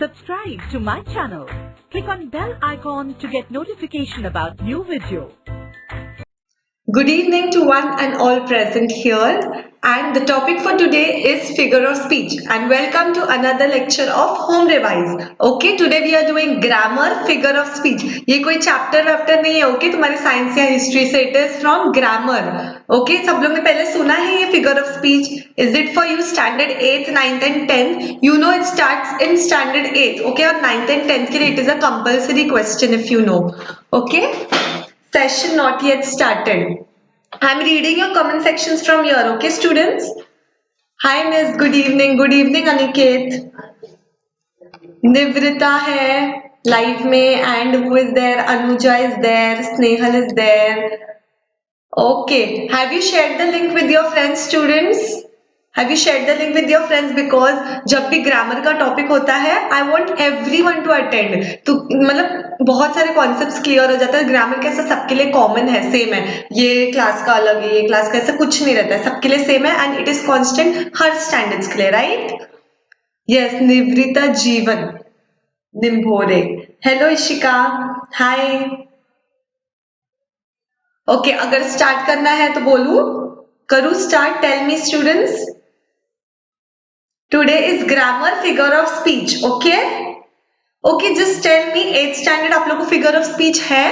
Subscribe to my channel. Click on bell icon to get notification about new video. Good evening to one and all present here, and the topic for today is figure of speech, and welcome to another lecture of Home Revise. Okay, today we are doing grammar, figure of speech. ये कोई chapter वैप्टर नहीं है, okay, तुम्हारे science या history से, it is from grammar. Okay, सब लोग ने पहले सुना है ये figure of speech. Is it for you standard 8th, 9th and 10th? You know it starts in standard 8th. Okay, और 9th and 10th के लिए it is a compulsory question if you know. Okay. Session not yet started. I'm reading your comment sections from here, okay students? Hi Miss, good evening. Good evening Aniket. Nivrita hai live में, and who is there? Anuja is there, Snehal is there. Okay, have you shared the link with your friends students? Have you shared the link with your friends? Because जब भी grammar का topic होता है I want everyone to attend. तो मतलब बहुत सारे concepts clear हो जाता है. ग्रामर कैसा सबके लिए कॉमन है, सेम है, ये क्लास का अलग है, ये क्लास का ऐसा कुछ नहीं रहता है, सबके लिए सेम है एंड इट इज कॉन्स्टेंट हर स्टैंडर्ड्स के लिए, right? Yes, Nivrita Jeevan Nimbhore. Hello Ishika, hi. Okay, अगर स्टार्ट करना है तो बोलू, करूँ start? Tell me students. Today is grammar, figure of speech. Okay? Okay, just tell me 8th standard आप लोग को figure of speech है?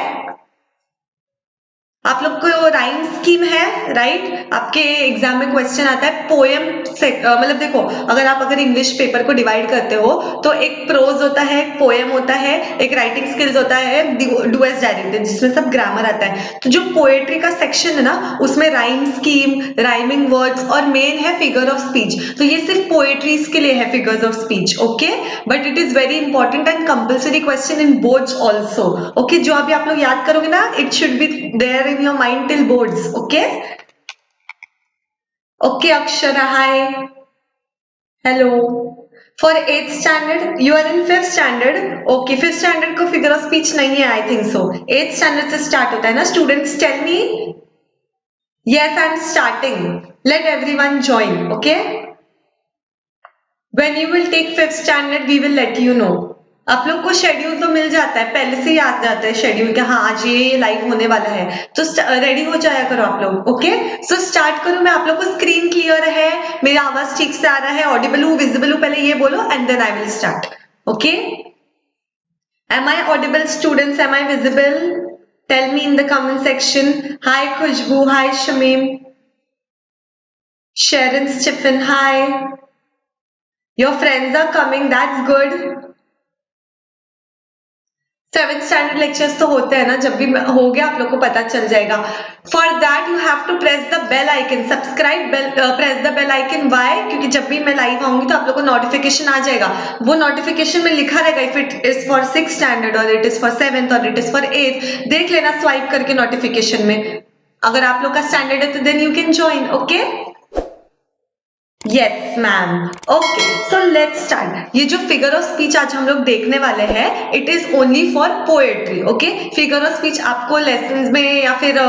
आप लोग को राइम स्कीम है, राइट? आपके एग्जाम में क्वेश्चन आता है पोएम से, मतलब देखो, अगर इंग्लिश पेपर को डिवाइड करते हो तो एक प्रोज होता है, एक पोएम होता है, एक राइटिंग स्किल्स होता है, डुएस डायरेक्टेड जिसमें सब ग्रामर आता है. तो जो पोएट्री का सेक्शन है ना, उसमें राइम स्कीम, राइमिंग वर्ड्स और मेन है फिगर ऑफ स्पीच. तो ये सिर्फ पोएट्रीज के लिए है figures of speech. Okay, but it is very important and compulsory question in boards also. Okay, जो अभी आप लोग याद करोगे ना, it should be there in your mind till boards. Okay, okay Akshara, hi, hello. For 8th standard you are in 5th standard. Okay, 5th standard को figure of speech नहीं है, I think so. 8th standard से start होता है ना students? Tell me. Yes, I am starting. Let everyone join. Okay, when you will take 5th standard we will let you know. आप लोग को schedule तो मिल जाता है, पहले से याद जाता है शेड्यूल कि हाँ आज ये लाइव होने वाला है, तो रेडी हो जाया करो आप लोग. ओके, सो स्टार्ट करो. मैं आप लोग को स्क्रीन क्लियर है, मेरा आवाज ठीक से आ रहा है, ऑडिबल हूँ, विजिबल हूँ, पहले ये बोलो and then I will start. Okay, am I audible students? Am I visible? Tell me in the comment section. Hi Khushboo, hi Shamim, Sharon, Stephen, hi. Your friends are coming, that's good. 7th standard lectures तो होते हैं ना, जब भी हो गया आप लोग को पता चल जाएगा. For that you have to press the bell icon, subscribe bell, press the bell icon. Why? क्योंकि जब भी मैं लाइव आऊंगी तो आप लोग को नोटिफिकेशन आ जाएगा. वो नोटिफिकेशन में लिखा रहेगा if it is for 6th standard और इट इज फॉर 7th और इट इज फॉर 8th. देख लेना स्वाइप करके नोटिफिकेशन में. अगर आप लोग का स्टैंडर्ड है तो then you can join. Okay, yes ma'am. Okay, so let's start. ये जो फिगर ऑफ स्पीच आज हम लोग देखने वाले हैं, it is only for poetry. Okay, figure of speech आपको लेसन्स में या फिर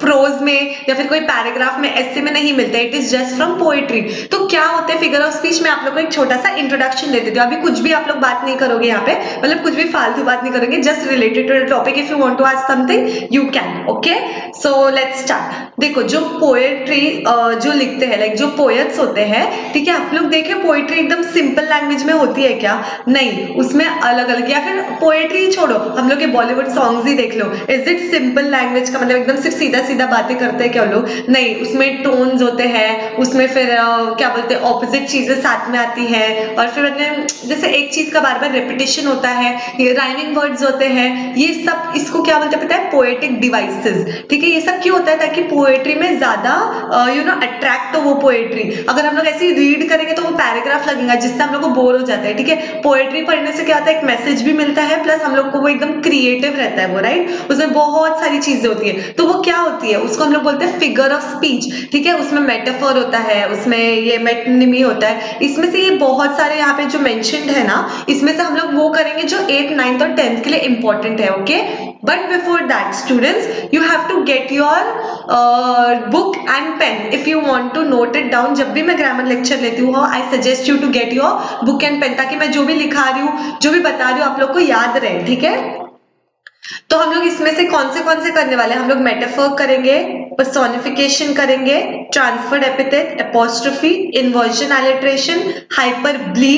प्रोज में या फिर कोई पैराग्राफ में, ऐसे में नहीं मिलता है. It is just from poetry. तो क्या होते हैं फिगर ऑफ स्पीच? मैं आप लोग को एक छोटा सा इंट्रोडक्शन दे देती हूँ. अभी कुछ भी आप लोग बात नहीं करोगे यहाँ पे, मतलब कुछ भी फालतू बात नहीं करोगे, just related to the topic. If you want to ask something you can. Okay, so let's start. देखो, जो पोएट्री जो लिखते हैं, लाइक जो पोएट्स होते हैं, ठीक है, आप लोग देखे पोएट्री एकदम सिंपल लैंग्वेज में होती है क्या? नहीं, उसमें अलग अलग, या फिर पोएट्री छोड़ो, हम लोग के बॉलीवुड सॉन्ग्स ही देख लो. इज इट सिंपल लैंग्वेज का मतलब एकदम सिर्फ सीधा सीधा बातें करते हैं क्या लोग? नहीं, उसमें टोन्स होते हैं, उसमें फिर क्या बोलते हैं, ऑपोजिट चीजें साथ में आती है, और फिर जैसे एक चीज का बार बार रेपिटेशन होता है, ये राइमिंग वर्ड्स होते हैं, ये सब इसको क्या बोलते हैं पता है? Poetic devices. ठीक है, ये सब क्यों होता है? ताकि पोएट्री में ज्यादा अट्रैक्ट हो वो पोएट्री. अगर हम लोग ऐसे रीड करेंगे तो वो पैराग्राफ लगेगा जिससे हम लोग को बोर हो जाता है. ठीक है, पोएट्री पढ़ने से क्या होता है, एक मैसेज भी मिलता है, प्लस हम लोग को वो एकदम क्रिएटिव रहता है वो, राइट? उसमें बहुत सारी चीजें होती है. तो वो क्या होती है, उसको हम लोग बोलते हैं फिगर ऑफ स्पीच. ठीक है, उसमें मेटाफर होता है, उसमें ये मेटोनिमी होता है. इसमें से ये बहुत सारे यहाँ पे जो मेंशन्ड है ना, इसमें से हम लोग वो करेंगे जो 8th, 9th और 10th के लिए इंपॉर्टेंट है. Okay, But before that, students, you have to get your book and pen if you want to note it down. जब भी मैं ग्रामर लेक्चर लेती हूँ, I suggest you to get your book and pen, ताकि मैं जो भी लिखा रही हूँ, जो भी बता रही हूँ, आप लोग को याद रहे, ठीक है? तो हम लोग इसमें से कौन से करने वाले हैं? हम लोग मेटाफर करेंगे, पर्सोनिफिकेशन करेंगे, transferred epithet, apostrophe, inversion, alliteration, hyperbole,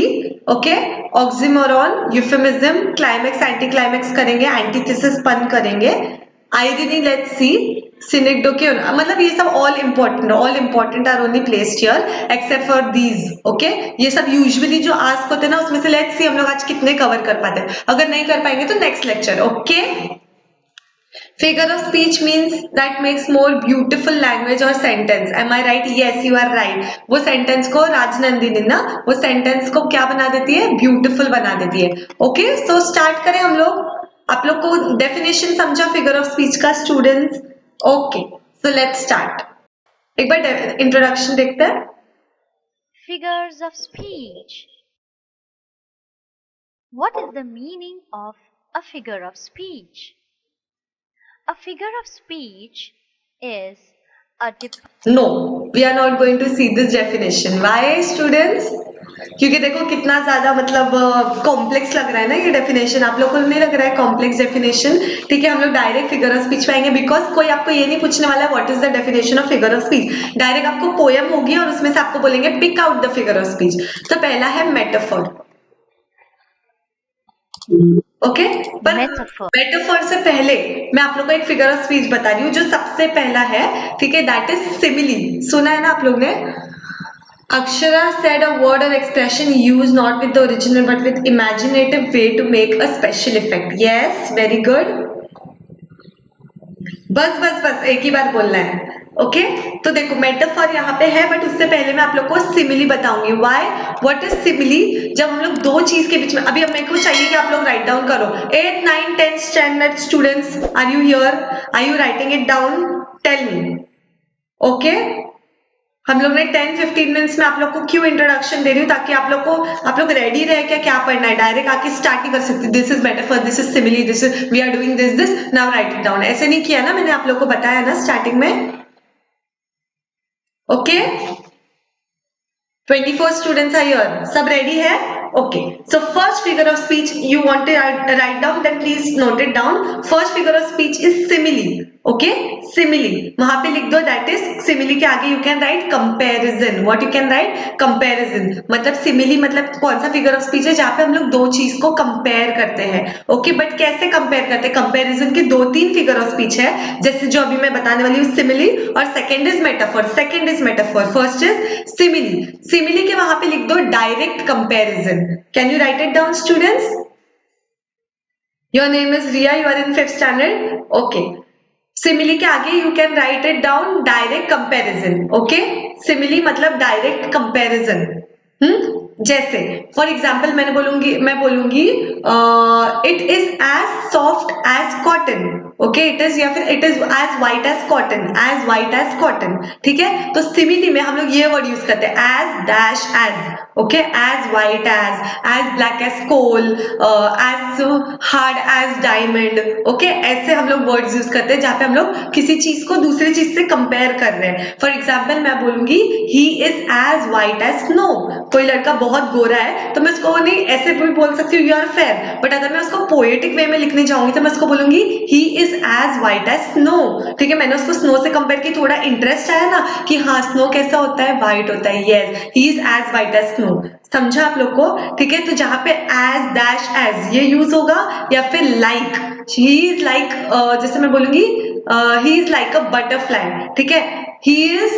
okay, oxymoron, euphemism, climax, anti climax करेंगे, एंटीथेसिस, पन करेंगे, आयरनी, लेट्स सी, सिनेक्डोके, मतलब ये सब all important are only placed here except for these, okay? ये सब यूजुअली जो आस्क होते हैं ना, उसमें से लेट्स सी हम लोग आज कितने कवर कर पाते हैं. अगर नहीं कर पाएंगे तो next lecture, okay? Figure of speech means that makes more beautiful language or sentence. Am I right? Yes, you are right. वो sentence को राजनंदिनी ना, वो sentence को क्या बना देती है? Beautiful बना देती है. Okay, so start करें हम लोग. आप लोग को definition समझा figure of speech का students? Okay, so let's start. एक बार introduction देखते हैं. Figures of speech. What is the meaning of a figure of speech? A figure of speech is a No, we are not going to see this definition. Why, students? क्योंकि देखो कितना ज्यादा मतलब complex लग रहा है ना ये डेफिनेशन. आप लोगों को नहीं लग रहा है कॉम्प्लेक्स डेफिनेशन? ठीक है, हम लोग डायरेक्ट फिगर ऑफ स्पीच पे आएंगे, बिकॉज कोई आपको ये नहीं पूछने वाला है what is the definition of figure of speech. Direct आपको पोएम होगी और उसमें से आपको बोलेंगे pick out the figure of speech. तो पहला है मेटाफर, ओके? पर मेटाफर से पहले मैं आप लोग को एक फिगर ऑफ स्पीच बता रही हूँ जो सबसे पहला है, ठीक है? That is simile. सुना है ना आप लोग ने? Akshara said a word or expression used not with the original but with imaginative way to make a special effect. Yes, very good. बस एक ही बार बोलना है, ओके? तो देखो मेटाफर यहाँ पे है, बट उससे पहले मैं आप लोग को सिमिली बताऊंगी. Why, what is simile? जब हम लोग दो चीज के बीच में, अभी अब मेरे को चाहिए कि आप लोग राइट डाउन करो. 8, 9, 10 standard students, are you here? Are you writing it down? Tell me, okay? हम लोग ने 10-15 मिनट्स में आप लोग को क्यों इंट्रोडक्शन दे रही हूँ, ताकि आप लोग रेडी रहे क्या पढ़ना है. डायरेक्ट आके स्टार्ट नहीं कर सकते. This is metaphor, this is simile, this is we are doing this, now write it down. ऐसे नहीं किया ना, मैंने आप लोग को बताया ना स्टार्टिंग में, ओके? 24 students are here. सब रेडी है? Okay. So first figure of speech you want to write down, then please note it down. First figure of speech is simile, okay? Simile वहां पे लिख दो, दैट इज सिमिली के आगे you can write comparison. What you can write? Comparison. मतलब simile मतलब कौन सा फिगर ऑफ स्पीच है जहां पे हम लोग दो चीज को कंपेयर करते हैं, ओके? बट कैसे कंपेयर करते हैं? कंपैरिजन के 2-3 फिगर ऑफ स्पीच है, जैसे जो अभी मैं बताने वाली हूँ सिमिली, और second is metaphor, first is simile. Simile के वहां पे लिख दो direct comparison. Can you write it down students? Your name is Riya, you are in 5th standard, okay? Simile के आगे you can write it down direct comparison, okay? Simile मतलब direct comparison. जैसे for example मैं बोलूंगी it is as soft as cotton, okay? It is, या फिर it is as white as cotton, ठीक है? तो सिमिली में हम लोग ये वर्ड यूज करते हैं as dash as, okay? As white as black as coal, as hard as diamond, okay? ऐसे हम लोग वर्ड्स यूज करते हैं जहां पे हम लोग किसी चीज को दूसरी चीज से कंपेयर कर रहे हैं. फॉर एग्जाम्पल मैं बोलूंगी he is as white as snow. कोई लड़का बहुत गोरा है तो मैं उसको नहीं ऐसे भी बोल सकती हूँ यू आर फेयर, बट अगर मैं उसको पोएटिक वे में लिखने जाऊंगी तो मैं उसको बोलूंगी he is as white as snow, ठीक है? मैंने उसको स्नो से कंपेयर की, थोड़ा इंटरेस्ट आया ना कि हाँ स्नो कैसा होता है, व्हाइट होता है. Yes, he is as white as snow. समझा आप लोग को? ठीक है? तो जहां पे एज डैश एज ये यूज होगा, या फिर लाइक, ही इज लाइक, जैसे मैं बोलूंगी he is like a butterfly, ठीक है? he is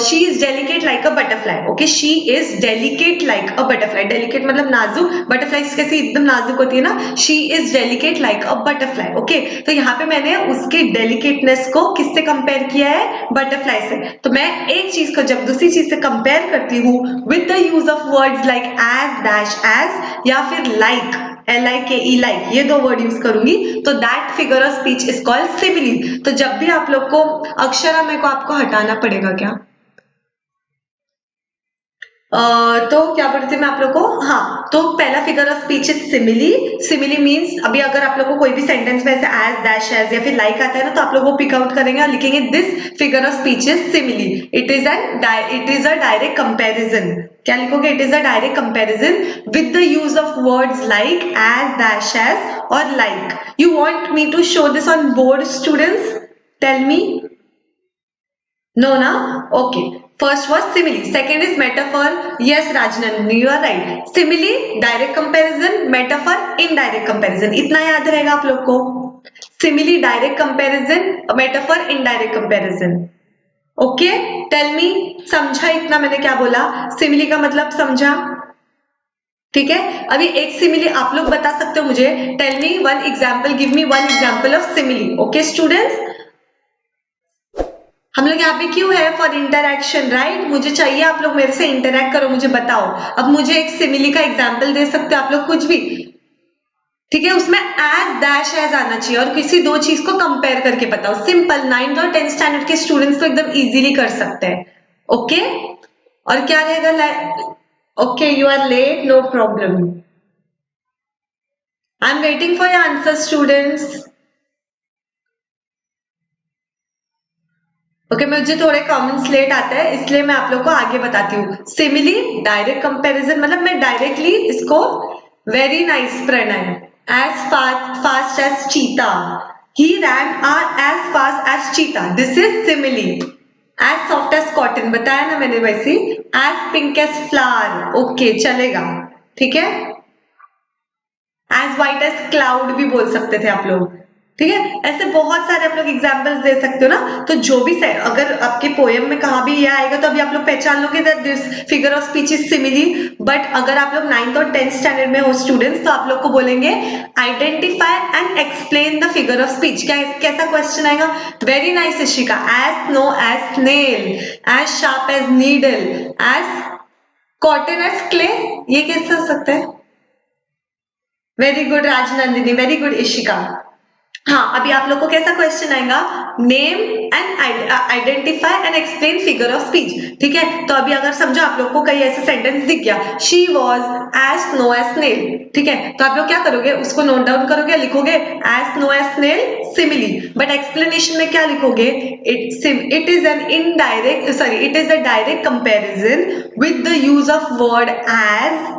she is delicate like a butterfly, okay? she is delicate like a butterfly. delicate मतलब नाजुक, butterflies कैसी एकदम नाजुक होती है ना. she is delicate like a butterfly, okay? तो यहाँ पे मैंने उसके delicateness को किससे कंपेयर किया है? बटरफ्लाई से. तो मैं एक चीज को जब दूसरी चीज से कंपेयर करती हूँ with the use of words like as dash as या फिर like LIKE like, ये दो वर्ड यूज करूंगी, तो that figure of speech is called simile. तो जब भी आप लोग को अक्षरा, मेरे को आपको हटाना पड़ेगा क्या? तो क्या बोलते मैं आप लोग को, हाँ, तो पहला figure of speech is simile. Simile means अभी अगर आप लोग को कोई भी सेंटेंस में ऐसे एज, डैश, एज या फिर लाइक आता है ना, तो आप लोग वो पिक आउट करेंगे और लिखेंगे this figure of speech is simile. It is a direct comparison. क्या लिखोगे? It is a direct comparison with the use of words like as, dash, as और like. You want me to show this on board students? Tell me. No, na? Okay. First was simile. Second is metaphor. Yes, Rajnandini, you are right. Simile, direct comparison. Metaphor, indirect comparison. इतना याद रहेगा आप लोग को. Simile, direct comparison. Metaphor, indirect comparison. Okay? Tell me. समझा इतना मैंने क्या बोला? Simile का मतलब समझा? ठीक है. अभी एक सिमिली आप लोग बता सकते हो मुझे. Tell me one example. Give me one example of simile. Okay, students? हम लोग यहाँ पे क्यों है? For interaction, right? मुझे चाहिए आप लोग मेरे से इंटरैक्ट करो, मुझे बताओ. अब मुझे एक सिमिली का एग्जाम्पल दे सकते हो आप लोग, कुछ भी. ठीक है, उसमें एज, डैश, एज आना चाहिए और किसी दो चीज को कंपेयर करके बताओ. सिंपल. 9th और 10th स्टैंडर्ड के स्टूडेंट्स तो एकदम इजीली कर सकते हैं. ओके. और क्या रहेगा? Okay, you are late, no problem. I am waiting for your answer students. Okay, मुझे थोड़े कॉमन स्लेट आता है इसलिए मैं आप लोग को आगे बताती हूँ. सिमिली, डायरेक्ट कंपैरिजन, मतलब मैं डायरेक्टली इसको, very nice Pranay, as fast as cheetah, he ran as fast as cheetah, this is simile. As soft as cotton बताया ना मैंने वैसे. As pink as flower, okay चलेगा. ठीक है. एज व्हाइट एज क्लाउड भी बोल सकते थे आप लोग. ठीक है, ऐसे बहुत सारे आप लोग एग्जाम्पल्स दे सकते हो ना. तो जो भी अगर आपके पोएम में कहाँ भी ये आएगा तो अभी आप लोग पहचान लोगे that this figure of speech is simile. But अगर आप लोग 9th और 10th स्टैंडर्ड में हो स्टूडेंट्स, तो आप लोग को बोलेंगे identify and explain the figure of speech. कैसा क्वेश्चन आएगा? Very nice Ishika. As snow as snail, as sharp as needle, as cotton as clay. ये कैसे हो सकता है? Very good Rajnandini, very good Ishika. हाँ, अभी आप लोग को कैसा क्वेश्चन आएगा? Name and identify and explain figure of speech. ठीक है, तो अभी अगर समझो आप लोग को कहीं ऐसा सेंटेंस दिख गया, she was as snow as snail. ठीक है, तो आप लोग क्या करोगे? उसको नोट डाउन करोगे, लिखोगे as snow as snail simile. But explanation में क्या लिखोगे? It is an indirect, sorry, it is a direct comparison with the use of word as.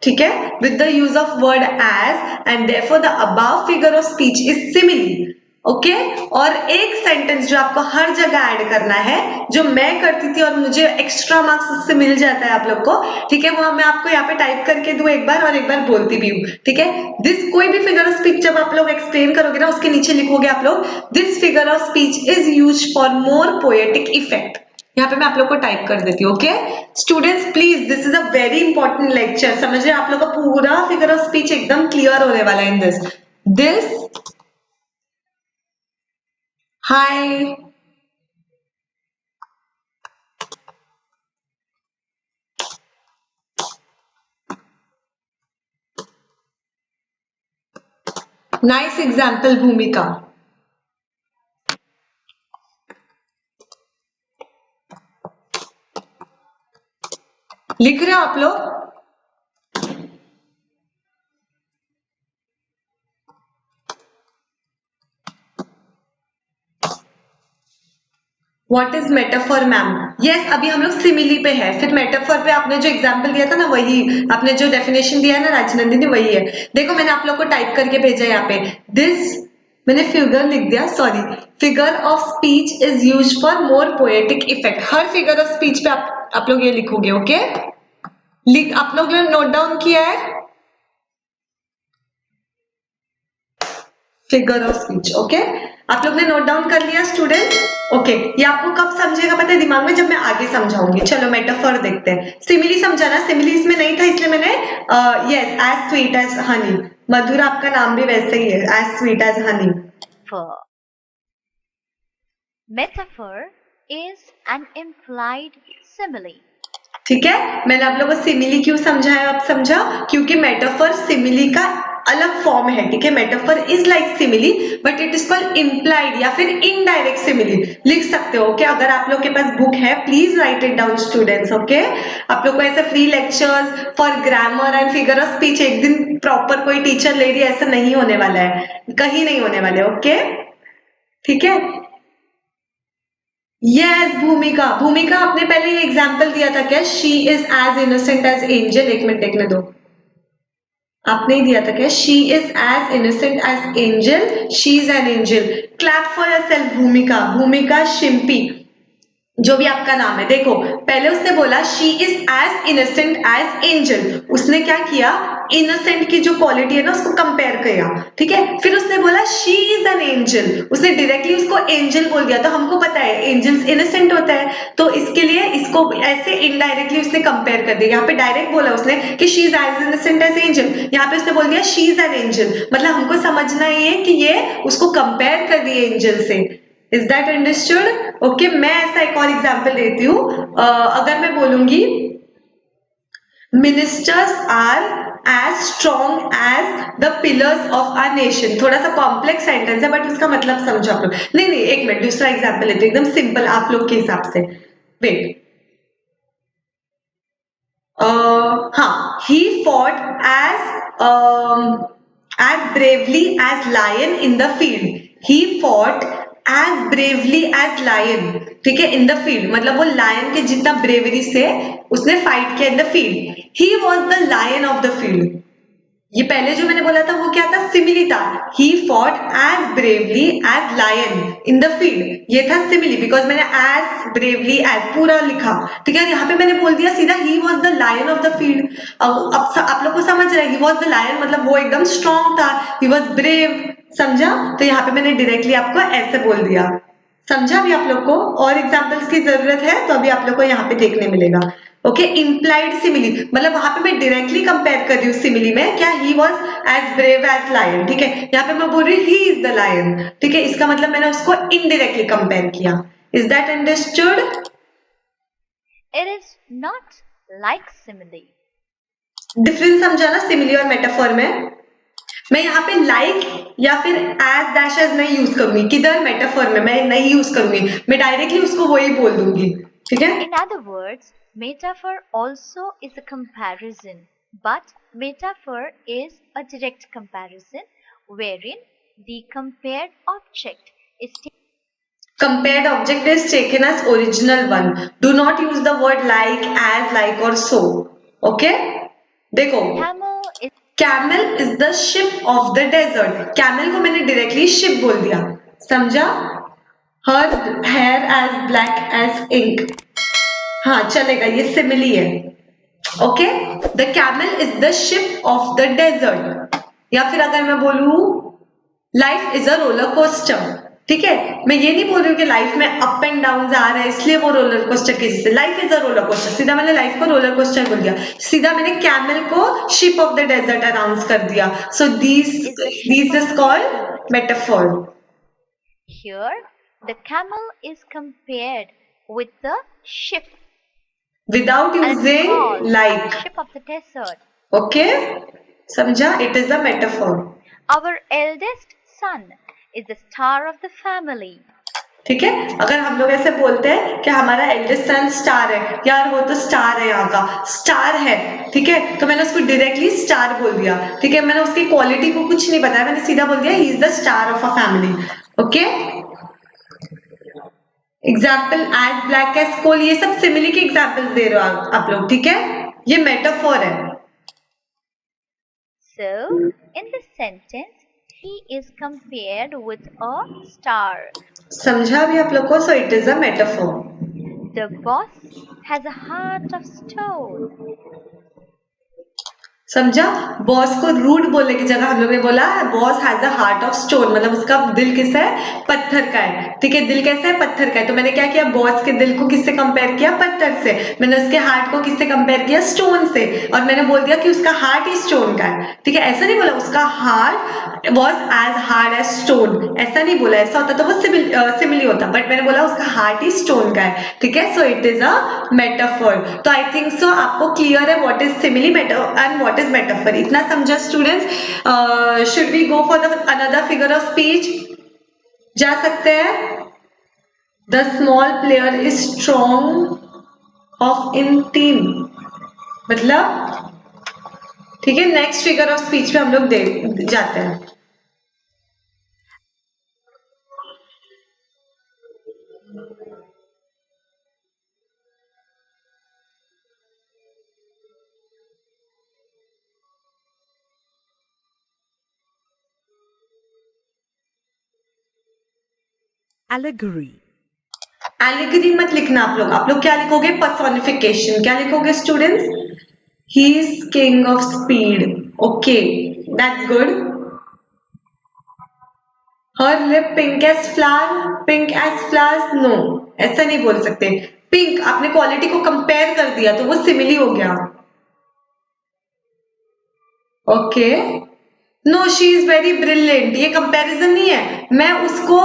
ठीक है, with the use of word as and therefore the above figure of speech is simile. Okay. और एक sentence जो आपको हर जगह add करना है, जो मैं करती थी और मुझे एक्स्ट्रा मार्क्स उससे मिल जाता है आप लोग को. ठीक है, वो मैं आपको यहाँ पे टाइप करके दूं एक बार और एक बार बोलती भी हूँ. ठीक है, दिस कोई भी फिगर ऑफ स्पीच जब आप लोग एक्सप्लेन करोगे ना, उसके नीचे लिखोगे आप लोग this figure of speech is use for more poetic effect. यहाँ पे मैं आप लोग को टाइप कर देती हूँ. Okay students, please, this is a very important lecture. समझ रहे आप लोग का पूरा फिगर ऑफ स्पीच एकदम क्लियर होने वाला है in this. Hi, nice example भूमिका. लिख रहे हो आप लोग? What is metaphor ma'am? Yes, अभी हम लोग सिमिली पे है. फिर मेटाफॉर पे आपने जो एग्जांपल दिया था ना, वही आपने जो डेफिनेशन दिया है ना राजनंदिनी, वही है. देखो मैंने आप लोग को टाइप करके भेजा है यहाँ पे. दिस, मैंने फिगर लिख दिया, sorry. Figure of speech is use for more poetic effect. Her figure of speech पे आप लोग ये लिखोगे. ओके, आप लोग ने नोट डाउन किया है फिगर ऑफ स्पीच? ओके, आप लोग ने नोट डाउन कर लिया स्टूडेंट? ओके, ये आपको कब समझेगा पता है दिमाग में? जब मैं आगे समझाऊंगी. चलो मेटाफर देखते हैं. सिमिली समझा ना? सिमिली इसमें नहीं था इसलिए मैंने yes, as sweet as honey. Madhur आपका नाम भी वैसे ही है, as sweet as honey. Metaphor is an implied simile. ठीक है, मैंने आप लोगों को सिमिली क्यों समझाया? अब समझा? क्योंकि मेटाफर सिमिली का अलग फॉर्म है, ठीक है। Metaphor is like simile but it is called implied या फिर इनडायरेक्ट सिमिली, लिख सकते हो। ओके, अगर आप लोग के पास बुक है please right it down students. Okay, आप लोग को ऐसे free lectures for grammar and figure of speech एक दिन प्रॉपर कोई टीचर ले रही है ऐसा नहीं होने वाला है, कहीं नहीं होने वाले। ओके, ठीक है। यस, भूमिका, भूमिका आपने पहले ये एग्जाम्पल दिया था क्या, she is as innocent as angel. एक मिनट देखने दो, आपने ही दिया था क्या, she is as innocent as angel, she is an angel. Clap for yourself Bhumika, Bhumika Shimpi, जो भी आपका नाम है। देखो पहले उसने बोला she is as innocent as angel, उसने क्या किया, इनोसेंट की जो क्वालिटी है ना उसको कंपेयर किया, ठीक है। फिर उसने बोला शी इज एन एंजल, उसने डायरेक्टली उसको एंजल बोल दिया। तो हमको पता है एंजल्स इनोसेंट होता है, तो इसके लिए इसको ऐसे इनडायरेक्टली उसने कंपेयर कर दिया। यहाँ पे डायरेक्ट बोला उसने कि she is as innocent as angel, यहाँ पे उसने बोल दिया शी इज एन एंजल, मतलब हमको समझना ये कि ये उसको कंपेयर कर रही है एंजल से। Is that understood? ओके, मैं ऐसा एक और एग्जाम्पल देती हूँ। अगर मैं बोलूंगी ministers are as strong as the pillars of our nation, थोड़ा सा कॉम्प्लेक्स सेंटेंस है बट उसका मतलब समझो आप लोग। नहीं नहीं, एक मिनट, दूसरा एग्जाम्पल लेते एकदम सिंपल आप लोग के हिसाब से। वेट, हाँ, he fought as bravely as lion in the field, he fought as bravely as lion, ठीक है, in the field, मतलब वो लायन के जितना ब्रेवरी से उसने फाइट किया in the field, he was the lion of the field। ये पहले जो मैंने बोला था वो क्या था, सिमिली था, he fought as bravely as lion in the field, ये था सिमिली, बिकॉज मैंने as bravely as पूरा लिखा, ठीक है। यहाँ पे मैंने बोल दिया सीधा he was the lion of the field। अब आप लोग को समझ रहा है, he was the lion मतलब वो एकदम स्ट्रॉन्ग था, he was brave, समझा। तो यहाँ पे मैंने डायरेक्टली आपको ऐसे बोल दिया, समझा भी आप लोग को। और एग्जाम्पल्स की जरूरत है तो अभी आप लोग को यहाँ पे देखने मिलेगा। ओके, इम्प्लाइड सिमिली मतलब वहां पे मैं डायरेक्टली कंपेयर कर रही हूँ सिमिली में, क्या he was as brave as lion, ठीक है। यहाँ पे मैं बोल रही हूँ ही इज द लायन, ठीक है, इसका मतलब मैंने उसको इनडायरेक्टली कंपेयर किया। Is that understood? It is not like simile. Difference समझा ना सिमिली और मेटाफोर में। मैं यहाँ पे लाइक या फिर एज डैश एज नहीं यूज करूंगी, किधर, मेटाफोर में मैं नहीं यूज करूंगी, मैं डायरेक्टली उसको वही बोल दूंगी, ठीक है। In other words, metaphor also is a comparison, but metaphor is a direct comparison wherein the compared object is Compared object is taken as original one. Do not use the word like or so. Okay? देखो, camel is camel is the ship of the desert. Camel को मैंने directly ship बोल दिया, समझा। Her hair as black as ink. हाँ चलेगा, ये simile है। Okay, the camel is the ship of the desert. या फिर अगर मैं बोलूं life is a roller coaster, ठीक है, मैं ये नहीं बोल रही हूँ कि लाइफ में अप एंड डाउन आ रहा है इसलिए वो रोलर कोस्टर के जैसे, life is a roller coaster, सीधा मैंने लाइफ को रोलर कोस्टर बोल दिया, सीधा मैंने कैमल को ship of the desert announce कर दिया। So these is called metaphor. here the camel is compared with the ship without and it's using called लाइक। the ship of the desert. Okay, समझा, it is the metaphor. Our eldest son is the star of the family. ठीक है, अगर हम लोग ऐसे बोलते हैं कि हमारा एल्डेस्ट सन स्टार है, यार वो तो स्टार है, यहाँ का स्टार है, ठीक है, तो मैंने उसको डायरेक्टली स्टार बोल दिया, ठीक है, मैंने उसकी क्वालिटी को कुछ नहीं बताया, मैंने सीधा बोल दिया he is the star of a family. Okay, example as black as coal, ये सब सिमिली के एग्जाम्पल्स दे रहे हो आप लोग, ठीक है, ये मेटाफोर है। So, in this sentence, he is compared with a star. समझा भी आप लोग को? सो it is a metaphor. The boss has a heart of stone. समझा, बॉस को रूड बोलने की जगह हम लोग ने बोला boss has a heart of stone, मतलब उसका दिल किसका है, पत्थर का है, ठीक है, दिल कैसा है, पत्थर का है। तो मैंने क्या किया, बॉस के दिल को किससे कंपेयर किया, पत्थर से, मैंने उसके हार्ट को किससे कंपेयर किया, स्टोन से, और मैंने बोल दिया कि उसका हार्ट ही स्टोन का है, ठीक है। ऐसा नहीं बोला उसका heart was as hard as stone, ऐसा नहीं बोला, ऐसा होता तो वो सिमिली होता, बट मैंने बोला उसका हार्ट ही स्टोन का है, ठीक है। So it is a metaphor. तो आई थिंक सो आपको क्लियर है what is simile and what what is metaphor, इतना समझा students? Should we go for the another figure of speech? जा सकते हैं। The small player is strong of in team, मतलब ठीक है, नेक्स्ट फिगर ऑफ स्पीच पे हम लोग जाते हैं। Allegory. एलिगरी मत लिखना आप लोग क्या लिखोगे? पर्सोनिफिकेशन। क्या लिखोगे students? He is king of speed. Okay, that's good. Her lip pink as flower, pink as flowers, no, ऐसा नहीं बोल सकते। पिंक, आपने क्वालिटी को कंपेयर कर दिया तो वो सिमिली हो गया। Okay, no, she is very brilliant, ये कंपैरिजन नहीं है, मैं उसको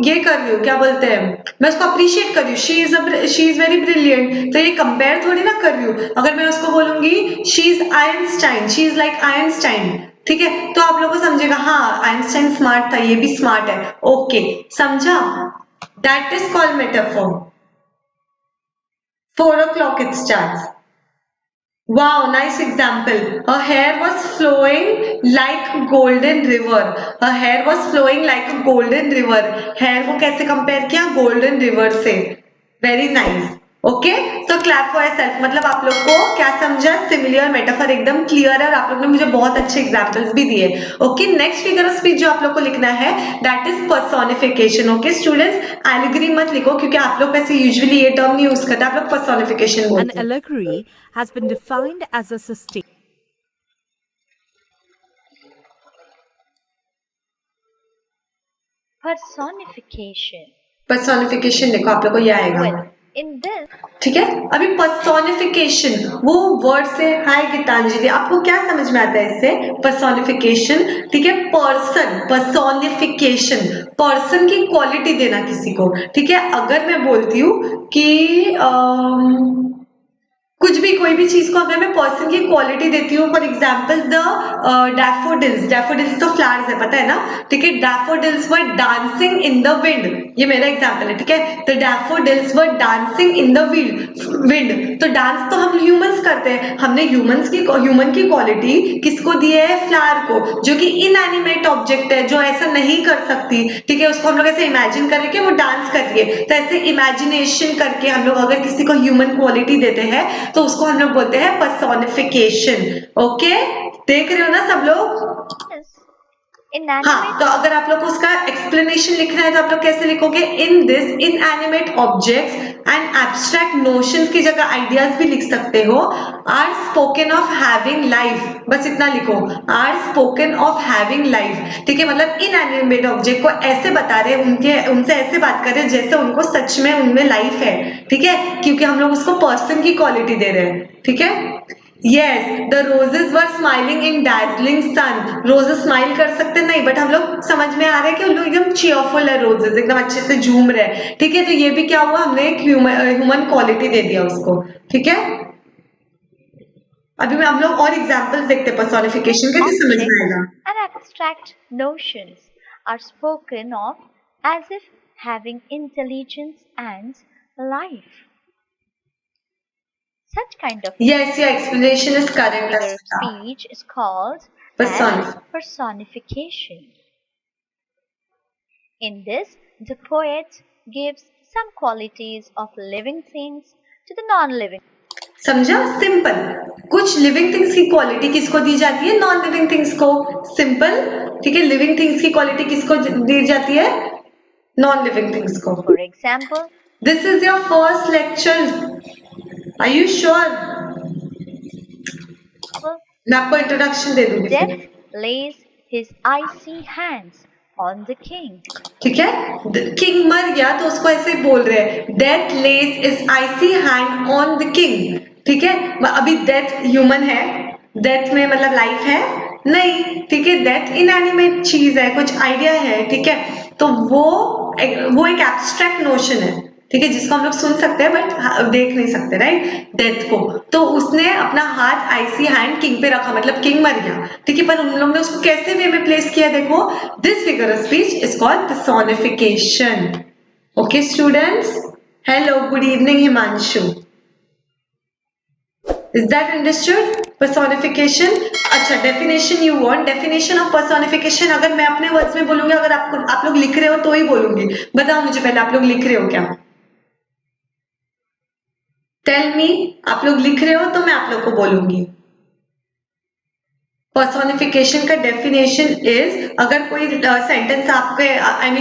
ये कर रही हूँ, क्या बोलते हैं, मैं उसको अप्रिशिएट कर रही हूँ। शी इज वेरी ब्रिलियंट, तो ये कंपेयर थोड़ी ना कर रही हूँ। अगर मैं उसको बोलूंगी she is Einstein, she is like Einstein, ठीक है, तो आप लोगों को समझेगा हाँ आइंस्टाइन स्मार्ट था, ये भी स्मार्ट है। ओके, समझा? That is called metaphor. 4 o'clock it starts. Wow, nice example. Her hair was flowing like golden river. Her hair was flowing like a golden river. Hair को कैसे compare किया? Golden river से. Very nice. Okay, तो clap for yourself. मतलब आप लोग को क्या समझा? सिमिलर मेटाफर एकदम क्लियर है और आप लोग ने मुझे बहुत अच्छे एग्जांपल्स भी दिए। Okay, next figure of speech जो आप लोग को लिखना है that is personification. Okay students, allegory मत लिखो क्योंकि आप लोग वैसे यूजुअली ये टर्म नहीं यूज करते, आप लोग पर्सोनिफिकेशन बोलते हैं। An allegory has been defined as a system. Personification. Personification देखो आप लोग को ये आएगा। Well, in this, ठीक है, अभी पर्सोनिफिकेशन वो वर्ड से, हाय गीतांजलि, आपको क्या समझ में आता है इससे? पर्सोनिफिकेशन, ठीक है, पर्सन, पर्सोनिफिकेशन, पर्सन की क्वालिटी देना किसी को, ठीक है। अगर मैं बोलती हूँ कि कुछ भी, कोई भी चीज को अगर मैं पर्सन की क्वालिटी देती हूँ, for example the daffodils, daffodils तो फ्लावर्स है, पता है ना, ठीक है। Daffodils were dancing in the wind, ये मेरा एग्जाम्पल है, ठीक है। The daffodils were dancing in the wind, तो डांस तो हम ह्यूमंस करते हैं, हमने ह्यूमन की क्वालिटी किसको दी है? फ्लावर को, जो कि इनएनिमेट ऑब्जेक्ट है, जो ऐसा नहीं कर सकती, ठीक है। उसको हम लोग ऐसे इमेजिन करें कि वो डांस कर रही है, तो ऐसे इमेजिनेशन करके हम लोग अगर किसी को ह्यूमन क्वालिटी देते हैं तो उसको हम लोग बोलते हैं पर्सोनिफिकेशन। ओके, देख रहे हो ना सब लोग? हाँ, तो अगर आप लोग को उसका एक्सप्लेनेशन लिखना है तो आप लोग कैसे लिखोगे? In this inanimate objects and abstract notions की जगह आइडियाज भी लिख सकते हो। Are spoken of having life, बस इतना लिखो, are spoken of having life, ठीक है। मतलब इनएनिमेट ऑब्जेक्ट को ऐसे बता रहे हैं, उनसे ऐसे बात कर रहे हैं जैसे उनको सच में उनमें लाइफ है, ठीक है, क्योंकि हम लोग उसको पर्सन की क्वालिटी दे रहे हैं, ठीक है। Yes, the roses were smiling in dazzling sun. Roses smile कर सकते नहीं, बट हम लोग समझ में आ रहा है कि उन लोग एकदम cheerful है, roses एकदम अच्छे से झूम रहे हैं, ठीक है। तो ये भी क्या हुआ? हमने एक ह्यूमन क्वालिटी दे दिया उसको, ठीक है। अभी हम लोग और एग्जांपल्स देखते हैं पर्सोनिफिकेशन के, तो समझ में आएगा। And abstract notions are spoken of as if having intelligence and life. Such kind of Yes, your explanation is correct. figure of speech is called personification. In this, the poet gives some qualities of living things to the non-living. समझा? Simple, कुछ living things की quality किसको दी जाती है? Non living things को। Simple, ठीक है। लिविंग थिंग्स की क्वालिटी किसको दी जाती है? नॉन लिविंग थिंग्स को। For example, this is your first lecture, are you sure? मैं आपको इंट्रोडक्शन दे दूंगी। Death lays his icy hands on the king. ठीक है, किंग मर गया तो उसको ऐसे बोल रहे हैं, death lays is icy hand on the king, ठीक है। अभी डेथ ह्यूमन है, डेथ में मतलब लाइफ है नहीं, ठीक है। डेथ इनएनिमेट चीज है, कुछ आइडिया है, ठीक है। तो वो एक एब्स्ट्रैक्ट नोशन है, ठीक है, जिसको हम लोग सुन सकते हैं बट देख नहीं सकते, राइट, डेथ को। तो उसने अपना हाथ, आईसी हैंड किंग पे रखा, मतलब किंग मर गया, ठीक है, पर उन लोगों ने उसको कैसे वे में प्लेस किया, देखो, this figure of speech is called personification. Okay students, hello, good evening Himanshu, is that understood? Personification। अच्छा, definition you want, definition of personification अगर मैं अपने वर्ड्स में बोलूंगी, अगर आप लोग लिख रहे हो तो ही बोलूंगी, बताओ मुझे पहले, आप लोग लिख रहे हो क्या? टेल मी, आप लोग लिख रहे हो तो मैं आप लोग को बोलूंगी। पर्सोनिफिकेशन का डेफिनेशन इज, अगर कोई सेंटेंस आपके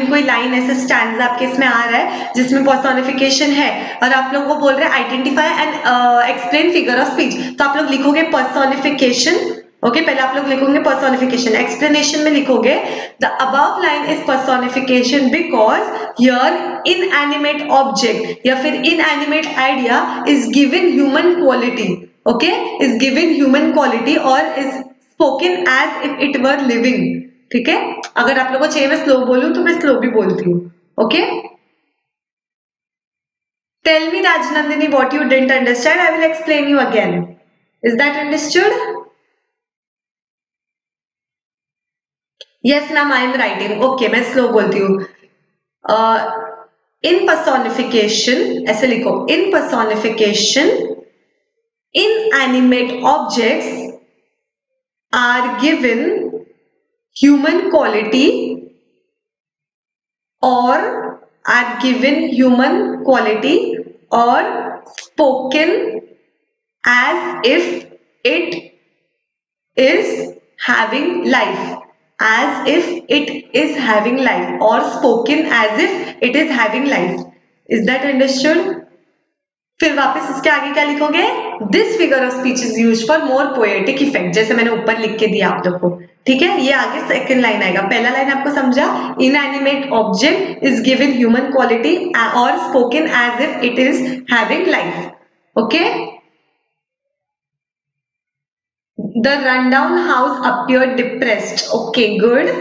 कोई लाइन ऐसे स्टैंड आपके इसमें आ रहा है जिसमें पर्सोनिफिकेशन है और आप लोग वो बोल रहे हैं identify and explain figure of speech, तो आप लोग लिखोगे पर्सोनिफिकेशन। ओके, पहले आप लोग लिखोगे पर्सोनिफिकेशन, एक्सप्लेनेशन में लिखोगे the above line is personification because here inanimate object या फिर inanimate idea is given human quality, okay, is given human quality और is spoken as if it were living। ठीक है, अगर आप लोगों को चाहिए मैं स्लो बोलूं तो मैं स्लो भी बोलती हूँ। Okay, tell me Rajnandini what you didn't understand, I will explain you again, is that understood? Yes ma'am, I am writing. Okay, मैं स्लो बोलती हूँ। इन पर्सोनिफिकेशन, ऐसे लिखो, in personification inanimate objects are given human quality or are given human quality or spoken as if it is having life, as if it is having life or spoken as if it is having life, is that understood? फिर वापस इसके आगे क्या लिखोगे, this figure of speech is used for more poetic effect, जैसे मैंने ऊपर लिख के दिया आप लोग को, ठीक है, ये आगे सेकंड लाइन आएगा, पहला लाइन आपको समझा, inanimate object is given human quality और spoken as if it is having life. Okay, the rundown house appeared depressed, okay good,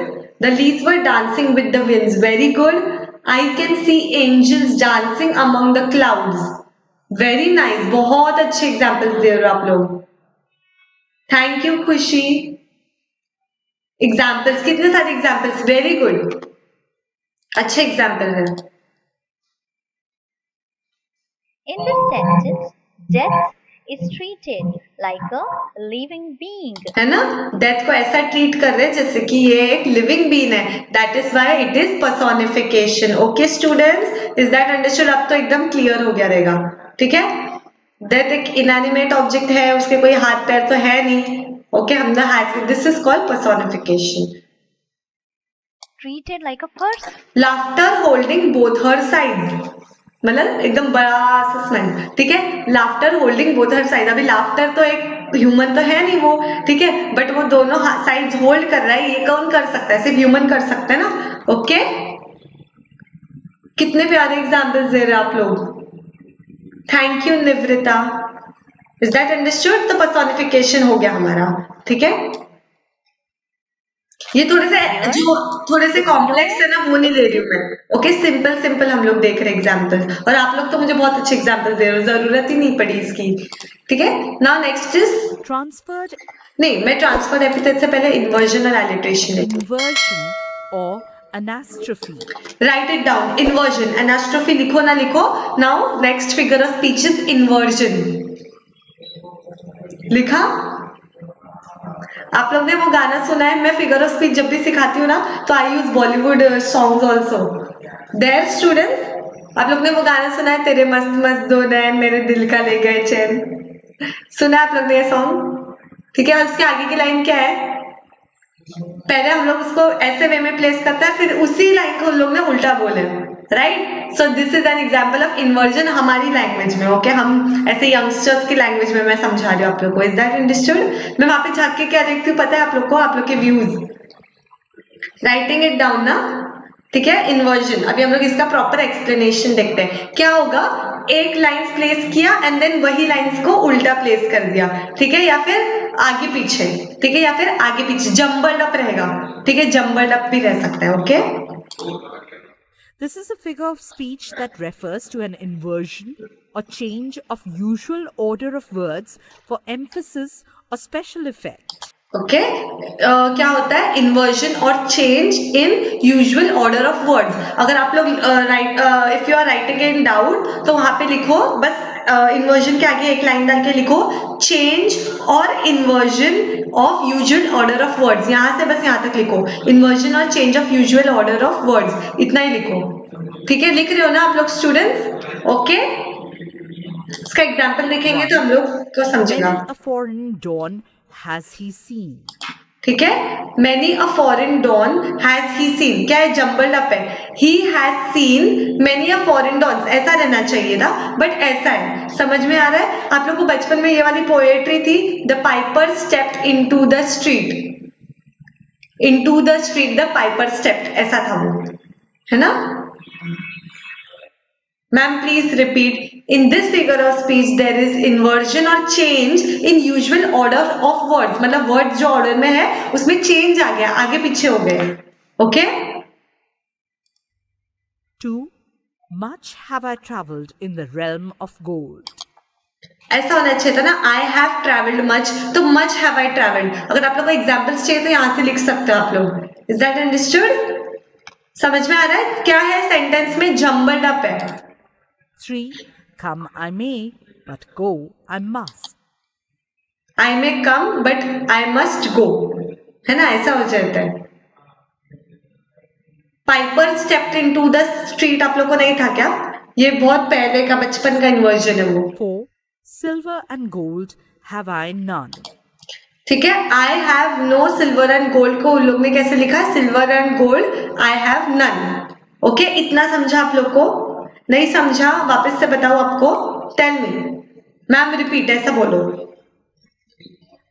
the leaves were dancing with the winds, very good, I can see angels dancing among the clouds, very nice, बहुत अच्छे examples दे रहे हो आप लोग, thank you खुशी। Examples, कितने सारे examples, very good, अच्छे एग्जाम्पल है। In this sentence, death is treated like a living being. है ना, डेथ को ऐसा ट्रीट कर रहे हैं जैसे कि ये एक लिविंग बीन है, that is why it is personification. Okay students, is that understood? अब तो एकदम क्लियर हो गया रहेगा, ठीक है। डेथ एक इनएनिमेट ऑब्जेक्ट है, उसके कोई हाथ पैर तो है नहीं, ओके, हम ना हाथ, this is called personification. Treated like a person. Laughter holding both her side, मतलब एकदम बड़ा सा स्माइल, ठीक है, laughter holding both her side, अभी लाफ्टर तो एक ह्यूमन तो है नहीं वो, ठीक है, बट वो दोनों साइड्स होल्ड कर रहा है, ये कौन कर सकता है, सिर्फ ह्यूमन कर सकता है ना। ओके, कितने प्यारे एग्जाम्पल्स दे रहे हैं आप लोग, thank you Nivrita, is that understood? तो पर्सोनिफिकेशन हो गया हमारा, ठीक है। ये थोड़े से कॉम्प्लेक्स है ना, वो नहीं ले रही हूँ मैं, ओके, सिंपल सिंपल हम लोग देख रहे हैं एग्जाम्पल्स, और आप लोग तो मुझे बहुत अच्छे एग्जाम्पल्स दे रहे हो, जरूरत ही नहीं पड़ी इसकी, ठीक है। नाउ नेक्स्ट इज Transferred नहीं, मैं ट्रांसफर एपिथेट से पहले इन्वर्जन और एलिट्रेशन लेती हूँ। inversion or anastrophe. Write it down, inversion, anastrophe लिखो ना लिखो। Now next figure of speech is inversion, लिखा? आप लोग ने वो गाना सुना है, मैं फिगर ऑफ स्पीच जब भी सिखाती हूँ ना तो I use Bollywood songs also there students. आप लोग ने वो गाना सुना है, तेरे मस्त मस्त दो नैन मेरे दिल का ले गए चैन, सुना आप लोग ने ये सॉन्ग? ठीक है, और उसके आगे की लाइन क्या है, पहले हम लोग उसको ऐसे वे में प्लेस करते हैं, फिर उसी लाइन को उन लोग ने उल्टा बोले, right. So this is an example of inversion हमारी लैंग्वेज में, ओके, हम ऐसे यंगस्टर्स की लैंग्वेज में मैं समझा रही हूँ आप लोग को, इज दैट अंडरस्टूड? मैं वहां पे झांक के क्या देखती हूँ पता है आप लोग को, आप लोग के व्यूज, राइटिंग इट डाउन ना, ठीक है। इन्वर्जन, अभी हम लोग इसका प्रॉपर एक्सप्लेनेशन देखते हैं, क्या होगा, एक लाइंस प्लेस किया एंड देन वही लाइंस को उल्टा प्लेस कर दिया, ठीक है, या फिर आगे पीछे, ठीक है, या फिर आगे पीछे, जम्बल्ड अप रहेगा, ठीक है, जम्बल्ड अप भी रह सकता है, okay. This is a figure of speech that refers to an inversion or change of usual order of words for emphasis or special effect. Okay क्या होता है इन्वर्जन और change in usual order of words. अगर आप लोग if you are writing in doubt तो वहां पे लिखो बस इन्वर्जन के आगे एक लाइन डाल के लिखो चेंज और inversion of usual order of words. यहां से बस यहां तक लिखो इन्वर्जन और change of usual order of words, इतना ही लिखो. ठीक है, लिख रहे हो ना आप लोग स्टूडेंट्स? ओके, इसका एग्जाम्पल देखेंगे तो हम लोग को समझेगा. Many a foreign dawn has he seen. ठीक है, many a foreign dawn has he seen. क्या है? जम्बल्ड अप है. He has seen many a foreign dawns. ऐसा रहना चाहिए था, बट ऐसा है. समझ में आ रहा है? आप लोग को बचपन में ये वाली पोएट्री थी, The piper stepped into the street. Into the street the piper stepped. ऐसा था वो, है ना? Ma'am, please repeat. In this figure of speech, there is inversion or change in usual order of words. मतलब words जो order में है, उसमें change आ गया, आगे पीछे हो गए. Okay? 2. Much have I travelled in the realm of gold. ऐसा होना चाहिए था ना, I have travelled much, तो much have I travelled. अगर आप लोग को examples चाहिए तो यहाँ से लिख सकते हो आप लोग. Is that understood? समझ में आ रहा है? क्या है sentence में? jumbled up है. 3. Come I may, but go I must. I may come, but I must go. है ना, ऐसा हो जाता है. Piper stepped into the street आप लोग को नहीं था क्या? ये बहुत पहले का बचपन का इन्वर्जन है वो. 4. Silver and gold have I none. ठीक है, I have no silver and gold को उन लोग ने कैसे लिखा? Silver and gold I have none. Okay, इतना समझा आप लोग को? नहीं समझा? वापस से बताओ आपको. Tell me. मैम रिपीट, ऐसा बोलो.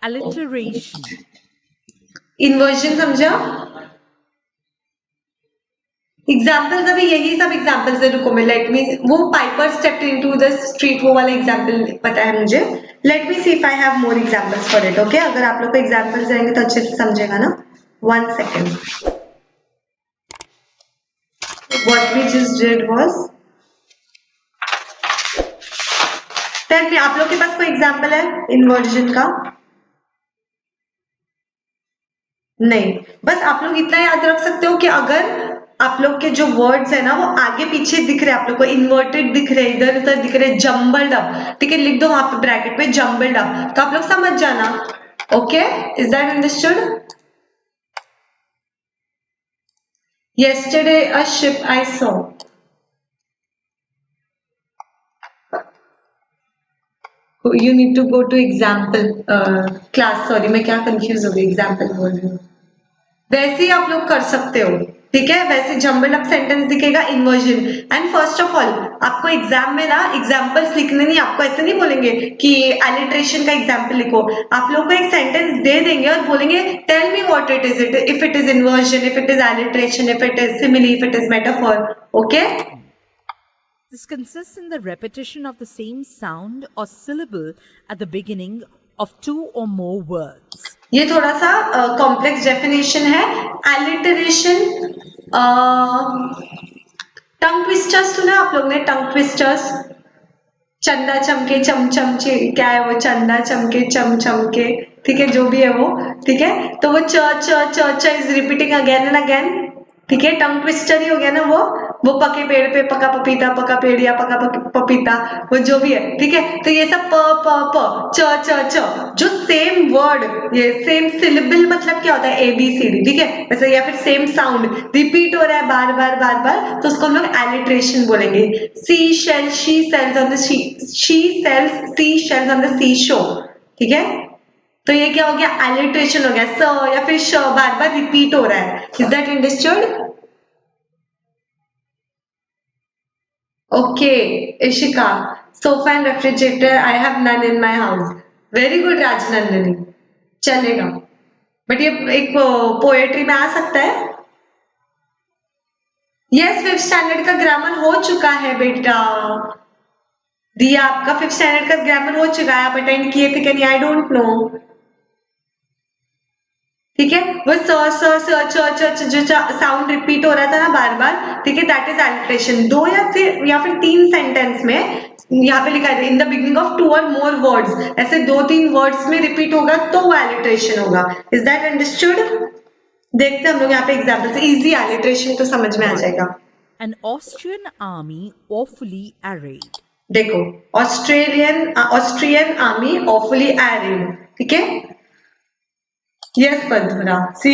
Alliteration. इन्वर्जन समझा? एग्जाम्पल्स अभी यही सब एग्जाम्पल्स है. रुको मैं लेट मी, वो Piper stepped into the street वो वाला एग्जाम्पल पता है मुझे. Let me see if I have more examples for it. Okay, अगर आप लोग को एग्जाम्पल्स जाएंगे तो अच्छे से समझेगा ना. 1 second. What we just did was, tell me, आप लोग के पास कोई एग्जाम्पल है इन्वर्जन का? नहीं. बस आप लोग इतना याद रख सकते हो कि अगर आप लोग के जो वर्ड्स है ना वो आगे पीछे दिख रहे, आप लोग को इन्वर्टेड दिख रहे, इधर उधर दिख रहे, जम्बल्ड अप, ठीक है, लिख दो वहां पे ब्रैकेट में जम्बल्ड अप, तो आप लोग समझ जाना. Okay, is that understood? Yesterday a ship I saw. You need to go to example class. Sorry, मैं क्या कंफ्यूज हो गई, एग्जाम्पल बोल रही हूँ. वैसे ही आप लोग कर सकते हो. ठीक है, वैसे जम्बल अप सेंटेंस दिखेगा inversion. And first of all आपको एग्जाम में ना एग्जाम्पल्स लिखने नहीं, आपको ऐसे नहीं बोलेंगे कि एलिट्रेशन का एग्जाम्पल लिखो. आप लोग को एक सेंटेंस दे देंगे और बोलेंगे tell me what it is, if it is inversion, if it is alliteration, if it is simile, if it is metaphor. Okay, This consists in the repetition of the same sound or syllable at the beginning of 2 or more words. ये थोड़ा सा complex definition है. Alliteration, टंग twisters सुना आप लोग ने? टंग twisters, चंदा चमके चम चमचे, क्या है वो? चंदा चमके चम चमके, ठीक है, जो भी है वो. ठीक है, तो वो च is repeating again and again. ठीक है, टंग ट्विस्टर ही हो गया ना वो पके पेड़ पे पका पपीता, पका पेड़ या पका पपीता, वो जो भी है. ठीक है, तो ये सब प प प च जो सेम वर्ड, ये सेम सिलेबल मतलब क्या होता है? ABCD. ठीक है, वैसे या फिर सेम साउंड रिपीट हो रहा है बार बार, तो उसको हम लोग एलिट्रेशन बोलेंगे. Sea shell, she sells on the she sells sea shells on the sea shore. ठीक है, तो ये क्या हो गया? एलिट्रेशन हो गया. स या फिर श बार बार रिपीट हो रहा है. Is that understood? Okay, Ishika, sofa and refrigerator I have none in my house. Very good Rajnandini, चलेगा, बट ये एक पोएट्री में आ सकता है. यस, 5th स्टैंडर्ड का ग्रामर हो चुका है बेटा. दिया, आपका 5th स्टैंडर्ड का ग्रामर हो चुका है. आप अटेंड किए थे क्या नहीं? I don't know. ठीक है, वो जो साउंड रिपीट हो रहा था ना बार बार, ठीक है, दैट इज एलिट्रेशन। दो या फिर तीन सेंटेंस में यहाँ पे लिखा है in the beginning of two और मोर वर्ड्स, ऐसे दो तीन वर्ड्स में रिपीट होगा तो वो एलिट्रेशन होगा। Is that understood? देखते हैं हम लोग यहाँ पे एग्जाम्पल से, इजी एलिट्रेशन तो समझ में आ जाएगा। An Austrian army awfully arrayed. देखो, ऑस्ट्रियन आर्मी ऑफुली एरिड, ठीक है, यस बंधुरा, सी।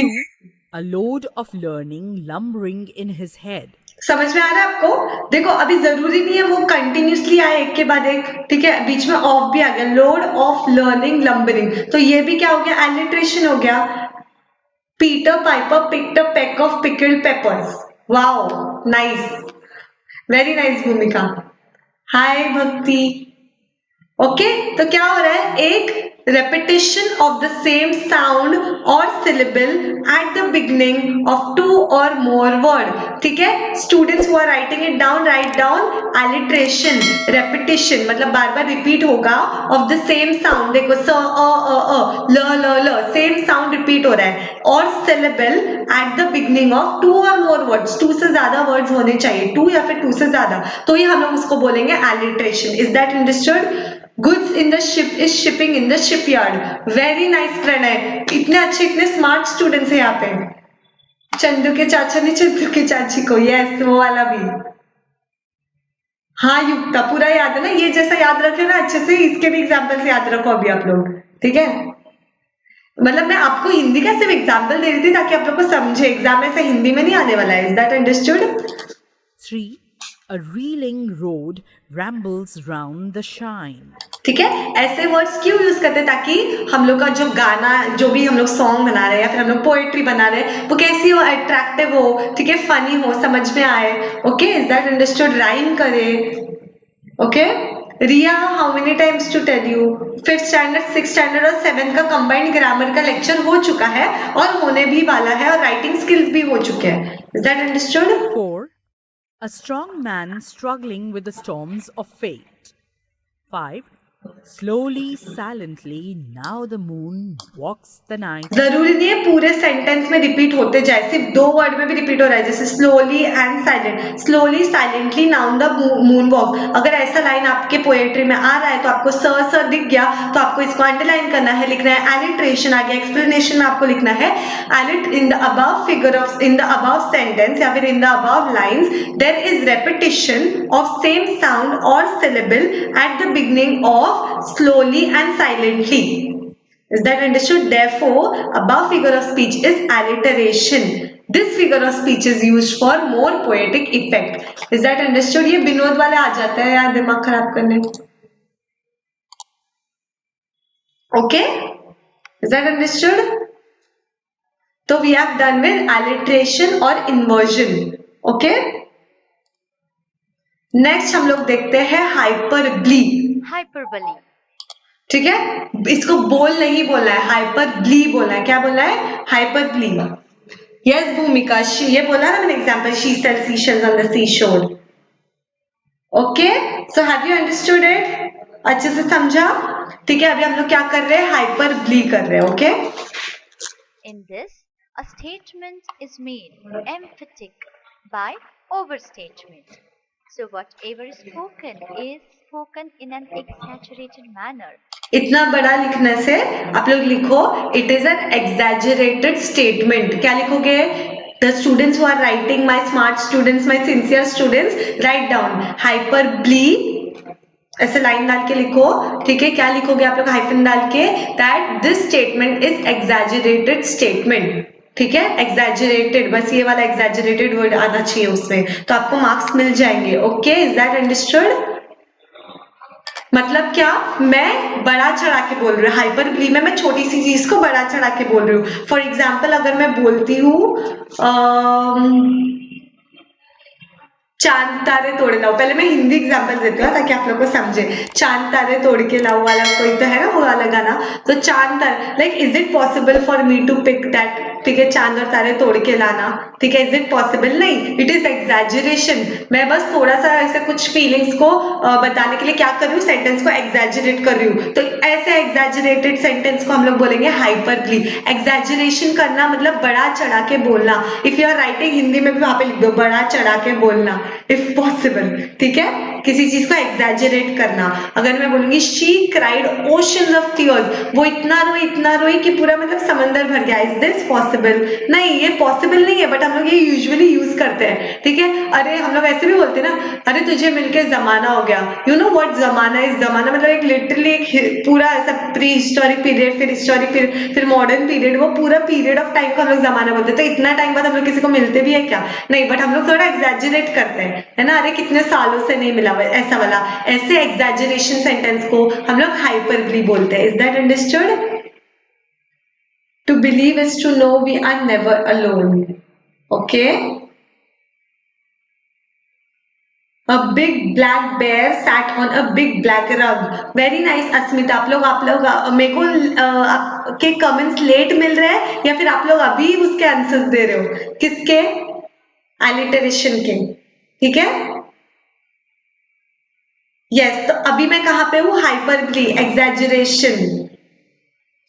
A load of learning lumbering in his head. समझ में आ रहा है आपको? देखो अभी जरूरी नहीं है वो कंटिन्यूसली आए एक के बाद एक, ठीक है, बीच में ऑफ भी आ गया, लोड ऑफ लर्निंग लंबरिंग, तो ये भी क्या हो गया, एलिट्रेशन हो गया। Peter Piper picked a pick of pickled papers. Wow, nice, very nice भूमिका। हाय भक्ति। ओके, तो क्या हो रहा है, एक repetition of the same sound or syllable at the beginning of two or more word, ठीक है। students who are writing it down, write down alliteration, repetition मतलब बार बार repeat होगा of the same sound। देखो स ल same sound repeat हो रहा है, और syllable at the beginning of two or more words, two से ज्यादा words होने चाहिए, two या फिर two से ज्यादा, तो ये हम लोग उसको बोलेंगे alliteration। is that understood? Goods in the ship is shipping in the shipyard. Very nice Pranay, इतने अच्छे इतने स्मार्ट स्टूडेंट्स हैं यहाँ पे। चंदू के चाचा ने चंदू के चाची को, यस वो वाला भी। हाँ युक्ता, पूरा याद है ना, ये जैसा याद रखे ना अच्छे से, इसके भी एग्जाम्पल से याद रखो अभी आप लोग, ठीक है। मतलब मैं आपको हिंदी का सिर्फ एग्जाम्पल दे रही थी ताकि आप लोग को समझे, एग्जाम में से हिंदी में नहीं आने वाला है। Is that understood? 3. A reeling road rambles round the shine. ठीक है, ऐसे वर्ड्स क्यों यूज करते हैं, ताकि हम लोग का जो गाना, जो भी हम लोग सॉन्ग बना रहे हैं या फिर हम लोग पोएट्री बना रहे हैं, वो कैसी हो, अट्रैक्टिव हो, ठीक है, फनी हो, समझ में आए। Okay, is that understood? Rhyme करे। Okay Riya, how many times to tell you, 5th standard 6th standard और 7th का कंबाइंड ग्रामर का लेक्चर हो चुका है और होने भी वाला है, और राइटिंग स्किल्स भी हो चुके हैं। Is that understood? 4. A strong man struggling with the storms of fate. 5. Slowly, silently, now the moon walks the night. जरूरी नहीं है पूरे सेंटेंस में रिपीट होते जाए, सिर्फ दो वर्ड में भी रिपीट हो रहा है, जैसे slowly and silent, slowly silently now the moon walk. अगर ऐसा लाइन आपके पोएट्री में आ रहा है तो आपको सर दिख गया, तो आपको इसको अंडरलाइन करना है, लिखना है एलिट्रेशन, आगे एक्सप्लेनेशन में आपको लिखना है एलिट in the above figure of, in the above sentence या फिर in the above lines there is repetition of same sound और syllable at the beginning of slowly and silently. Is that understood? Therefore, above figure of speech is alliteration. This figure of speech is used for more poetic effect. Is that understood? ये विनोद वाले आ जाते हैं यार दिमाग खराब करने। Okay? Is that understood? तो we have done with alliteration और inversion. Okay? Next हम लोग देखते हैं hyperbole. Hyperbole. ठीक है, इसको बोल नहीं बोलना है, हाइपरबली बोलना है। क्या बोलना है? हाइपरबली। यस भूमिका, ये बोला ना मैंने example, she sell seashells on the sea shore. Okay, so have you understood it? अच्छे से समझा? ठीक है, अभी हम लोग क्या कर रहे हैं, हाइपरबली कर रहे हैं। Okay, In this, a statement is made emphatic by overstatement. So whatever is spoken in an exaggerated manner. इतना बड़ा लिखने से आप लोग लिखो it is N exaggerated statement. क्या लिखोगे? The students who are writing, my smart students, my sincere students, write down hyperbole, ऐसे लाइन डाल के लिखो। ठीक है, क्या लिखोगे आप लोग हाइफन डाल के? That this statement is exaggerated statement. ठीक है, एग्जैजरेटेड, बस ये वाला एग्जैजरेटेड वर्ड आना चाहिए उसमें, तो आपको मार्क्स मिल जाएंगे। Okay, is that understood? मतलब क्या, मैं बड़ा चढ़ा के बोल रही हूँ, हाइपरबली में मैं छोटी सी चीज को बड़ा चढ़ा के बोल रही हूँ। फॉर एग्जाम्पल अगर मैं बोलती हूँ चांद तारे तोड़ लाओ, पहले मैं हिंदी एग्जांपल देती हूँ ताकि आप लोग को समझे। चांद तारे तोड़ के लाओ वाला कोई तो है ना वो वाला गाना, तो चांद तारे, like is it possible for me to pick that ठीक है, चांद और तारे तोड़ के लाना, ठीक है, इज इट पॉसिबल? नहीं, इट इज एग्जैजरेशन। मैं बस थोड़ा सा ऐसे कुछ फीलिंग्स को बताने के लिए क्या कर रही हूँ, सेंटेंस को एग्जैजरेट कर रही हूँ। तो ऐसे एग्जैजरेटेड सेंटेंस को हम लोग बोलेंगे हाइपरबली। एग्जैजरेशन करना मतलब बड़ा चढ़ा के बोलना। If you are writing Hindi में भी वहां पे लिख दो बड़ा चढ़ा के बोलना, इफ पॉसिबल, ठीक है, किसी चीज को एग्जैजरेट करना। अगर मैं बोलूंगी she cried oceans of tears, वो इतना रोई कि पूरा मतलब समंदर भर गया, इज दिस पॉसिबल? नहीं, ये पॉसिबल नहीं है, बट हम लोग ये यूजुअली यूज करते हैं, ठीक है। अरे हम लोग ऐसे भी बोलते हैं ना, अरे तुझे मिलके जमाना हो गया। यू नो व्हाट जमाना इज? जमाना मतलब एक लिटरली एक पूरा ऐसा प्री हिस्टोरिक पीरियड, फिर हिस्टोरिक पीरियड, फिर मॉडर्न पीरियड, वो पूरा पीरियड ऑफ टाइम को हम लोग जमाना बोलते हैं। तो इतना टाइम बाद हम लोग किसी को मिलते भी है क्या? नहीं, बट हम लोग थोड़ा एग्जैजरेट करते हैं, है ना, अरे कितने सालों से नहीं मिला, ऐसा वाला। ऐसे एग्जैजरेशन सेंटेंस को हम लोग हाइपरबली बोलते हैं। Is that understood? To believe is to know we are never alone. Okay? A big black bear sat on a big black rug. Very nice, अस्मिता। आप लोग मेरे को आपके कमेंट्स लेट मिल रहे हैं या फिर आप लोग अभी उसके आंसर्स दे रहे हो? किसके? एलिटरेशन के, ठीक है। यस, तो अभी मैं कहाँ पे हूँ? Hyperbole, exaggeration.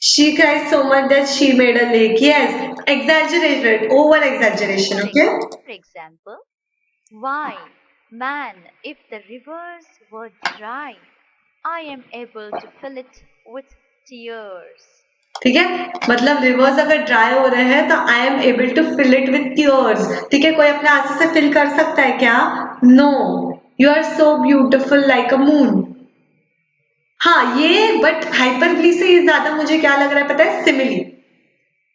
She cried so much that she made a lake. Yes, exaggerated, over exaggeration. Okay. For example, why, man, if the rivers were dry, I am able to fill it with tears. ठीक है, मतलब reverse अगर dry हो रहे हैं तो I am able to fill it with tears. ठीक है, कोई अपने आंसू से फिल कर सकता है क्या? No, you are so beautiful like a moon. हाँ, ये बट हाइपरबली से ये ज्यादा मुझे क्या लग रहा है पता है? सिमिली,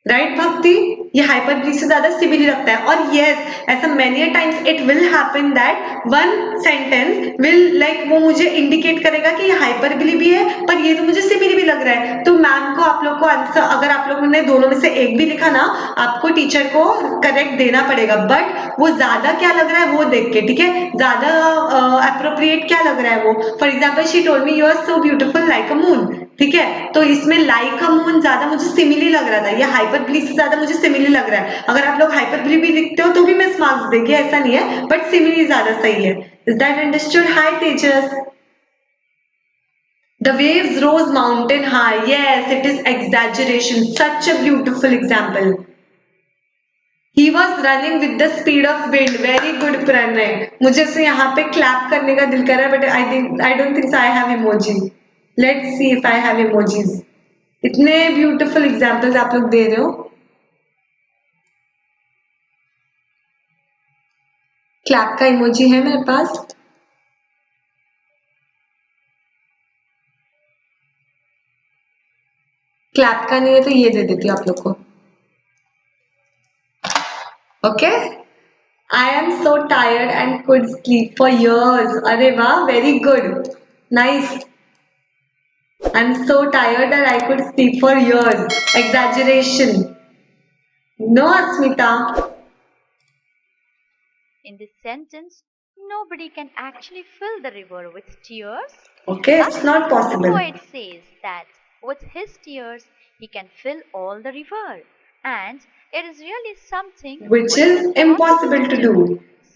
राइट भक्ति? ये हाइपरबली से ज्यादा सिमिली लगता है। और यस, ऐसा many times it will happen that one sentence will like वो मुझे इंडिकेट करेगा कि ये हाइपरबली भी है पर ये तो मुझे सिमिली भी लग रहा है। तो मैम को आप लोग को आंसर, अगर आप लोगों ने दोनों में से एक भी लिखा ना, आपको टीचर को करेक्ट देना पड़ेगा। बट वो ज्यादा क्या लग रहा है वो देख के, ठीक है, ज्यादा अप्रोप्रिएट क्या लग रहा है वो। For example, she told me you are so beautiful like a moon, ठीक है, तो इसमें लाइक अ मून ज्यादा मुझे सिमिली लग रहा था, ये हाइपरबली से ज्यादा मुझे सिमिली लग रहा है। अगर आप लोग हाइपरबली भी लिखते हो तो भी मिस मार्क्स देंगे, ऐसा नहीं है, बट सिमिली ज्यादा सही है। Is that understood? Hi Tejas. The waves rose mountain high. Yes, it is exaggeration. Such a beautiful example. He was running with the speed of wind. Very good, Pranay. मुझे से यहाँ पे clap करने का दिल कर रहा है, but I don't think so I have emoji. Let's see if I have emojis. इतने ब्यूटीफुल एग्जाम्पल्स आप लोग दे रहे हो। क्लैप का इमोजी है मेरे पास। क्लैप का नहीं है तो ये दे देती हूँ आप लोग को। Okay, I am so tired and could sleep for years. अरे वाह, very good, nice. I'm so tired that I could sleep for years. Exaggeration. No, Asmita. In this sentence, nobody can actually fill the river with tears. Okay, it's not The possible. poet says that with his tears he can fill all the river, and it is really something Which is impossible to do.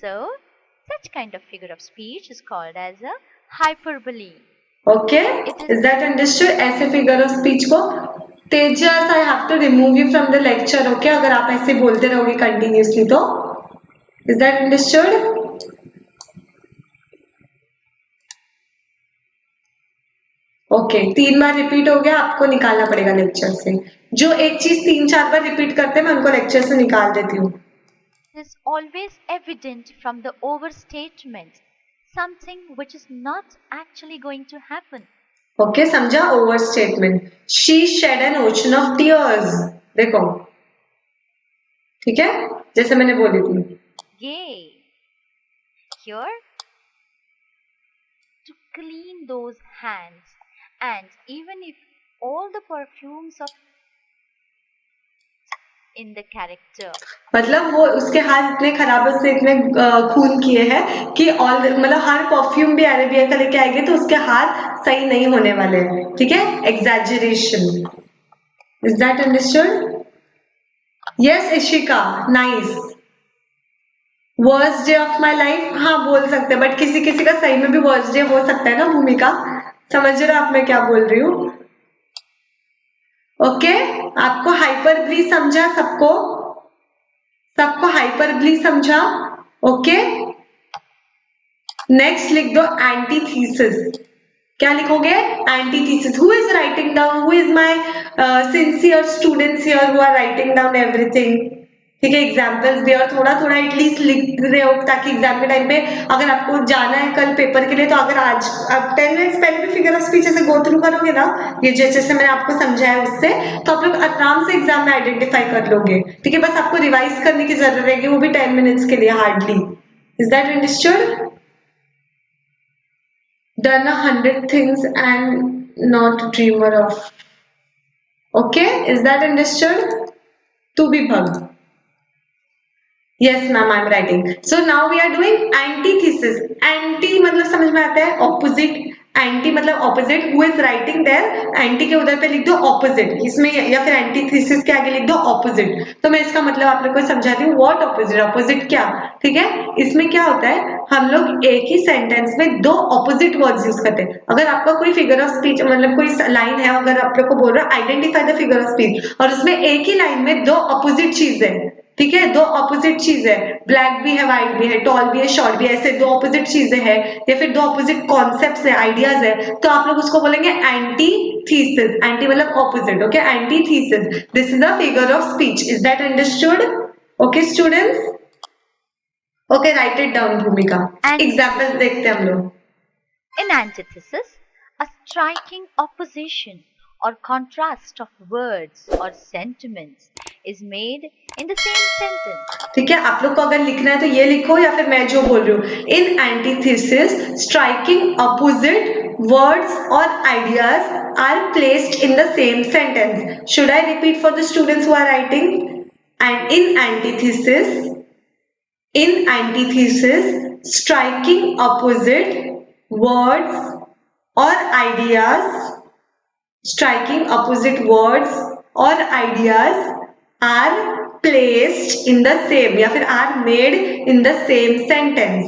So, such kind of figure of speech is called as a hyperbole. Okay, is that understood? ऐसे figure of speech को Tejas, I have to remove you from the lecture. Okay, अगर आप ऐसे बोलते रहोगे continuously तो। Is that understood? Okay, 3 बार repeat हो गया, आपको निकालना पड़ेगा लेक्चर से। जो एक चीज 3-4 बार रिपीट करते हैं मैं उनको लेक्चर से निकाल देती हूँ। It is always evident from the overstatement, something which is not actually going to happen. Okay, समझा? Over statement. She shed an ocean of tears. देखो, ठीक है, जैसे मैंने बोली थी। Yay! Here, to clean those hands, and even if all the perfumes of in the character. मतलब वो उसके हाथ इतने खराब है, उसने इतने खून किए हैं कि ऑल मतलब हर परफ्यूम भी अरेबिया का लेके आएंगे तो उसके हाथ सही नहीं होने वाले हैं, ठीक है। Exaggeration. Is that understood? Yes Ishika, nice. Worst day of my life, हाँ बोल सकते हैं, बट किसी किसी का सही में भी वर्स्ट डे हो सकता है ना भूमिका, समझ रहे हो आप मैं क्या बोल रही हूँ? ओके, आपको हाइपरबली समझा? सबको सबको हाइपरबली समझा? ओके, नेक्स्ट लिख दो एंटीथीसिस। क्या लिखोगे? Antithesis. Who is writing down? Who is my sincere students here who are writing down everything? ठीक है, एग्जाम्पल्स भी, और थोड़ा थोड़ा एटलीस्ट लिख रहे हो ताकि एग्जाम के टाइम पे अगर आपको जाना है कल पेपर के लिए, तो अगर आज आप 10 मिनट्स पहले भी फिगर ऑफ स्पीच ऐसे गो थ्रू करोगे ना, ये जैसे जैसे मैंने आपको समझाया उससे, तो आप लोग आराम से एग्जाम में आइडेंटिफाई कर लोगे। ठीक है, बस आपको रिवाइज करने की जरूरत रहेगी, वो भी 10 मिनट्स के लिए hardly. Is that understood? Done 100 things and not a dreamer of. Okay, is that understood? To be bug. Yes ma'am, I'm writing. So now we are doing antithesis. Anti मतलब समझ में आता है opposite, एंटी मतलब opposite, who is writing there, anti के उधर पे लिख दो ऑपोजिट इसमें, या फिर एंटीथीसिस के आगे लिख दो ऑपोजिट। तो मैं इसका मतलब आप लोग को समझाती हूँ, व्हाट ऑपोजिट, ऑपोजिट क्या। ठीक है, इसमें क्या होता है, हम लोग एक ही सेंटेंस में दो ऑपोजिट वर्ड्स यूज करते हैं। अगर आपका कोई फिगर ऑफ स्पीच मतलब कोई लाइन है, अगर आप लोग को बोल रहा है identify the figure of speech, और उसमें एक ही लाइन में दो ऑपोजिट चीजें, ठीक है, दो ऑपोजिट चीजें, ब्लैक भी है, व्हाइट भी है, टॉल भी है, शॉर्ट भी है, ऐसे दो ऑपोजिट चीजें हैं, या फिर दो ऑपोजिट कॉन्सेप्ट्स है, आइडियाज है, तो आप लोग उसको बोलेंगे एंटी थीसिस। एंटी मतलब opposite. Okay, anti thesis, this is the figure of speech. Is that understood? Okay students, okay right it down भूमिका। एग्जाम्पल देखते हैं हम लोग। In antithesis, a striking opposition or contrast of words or sentiments is made in the same sentence. ठीक है, आप लोग को अगर लिखना है तो ये लिखो, या फिर मैं जो बोल रही हूँ, in antithesis striking opposite words और ideas are placed in the same sentence. Should I repeat for the students who are writing? And in antithesis striking opposite words or ideas, are placed in the same या फिर are made in the same sentence.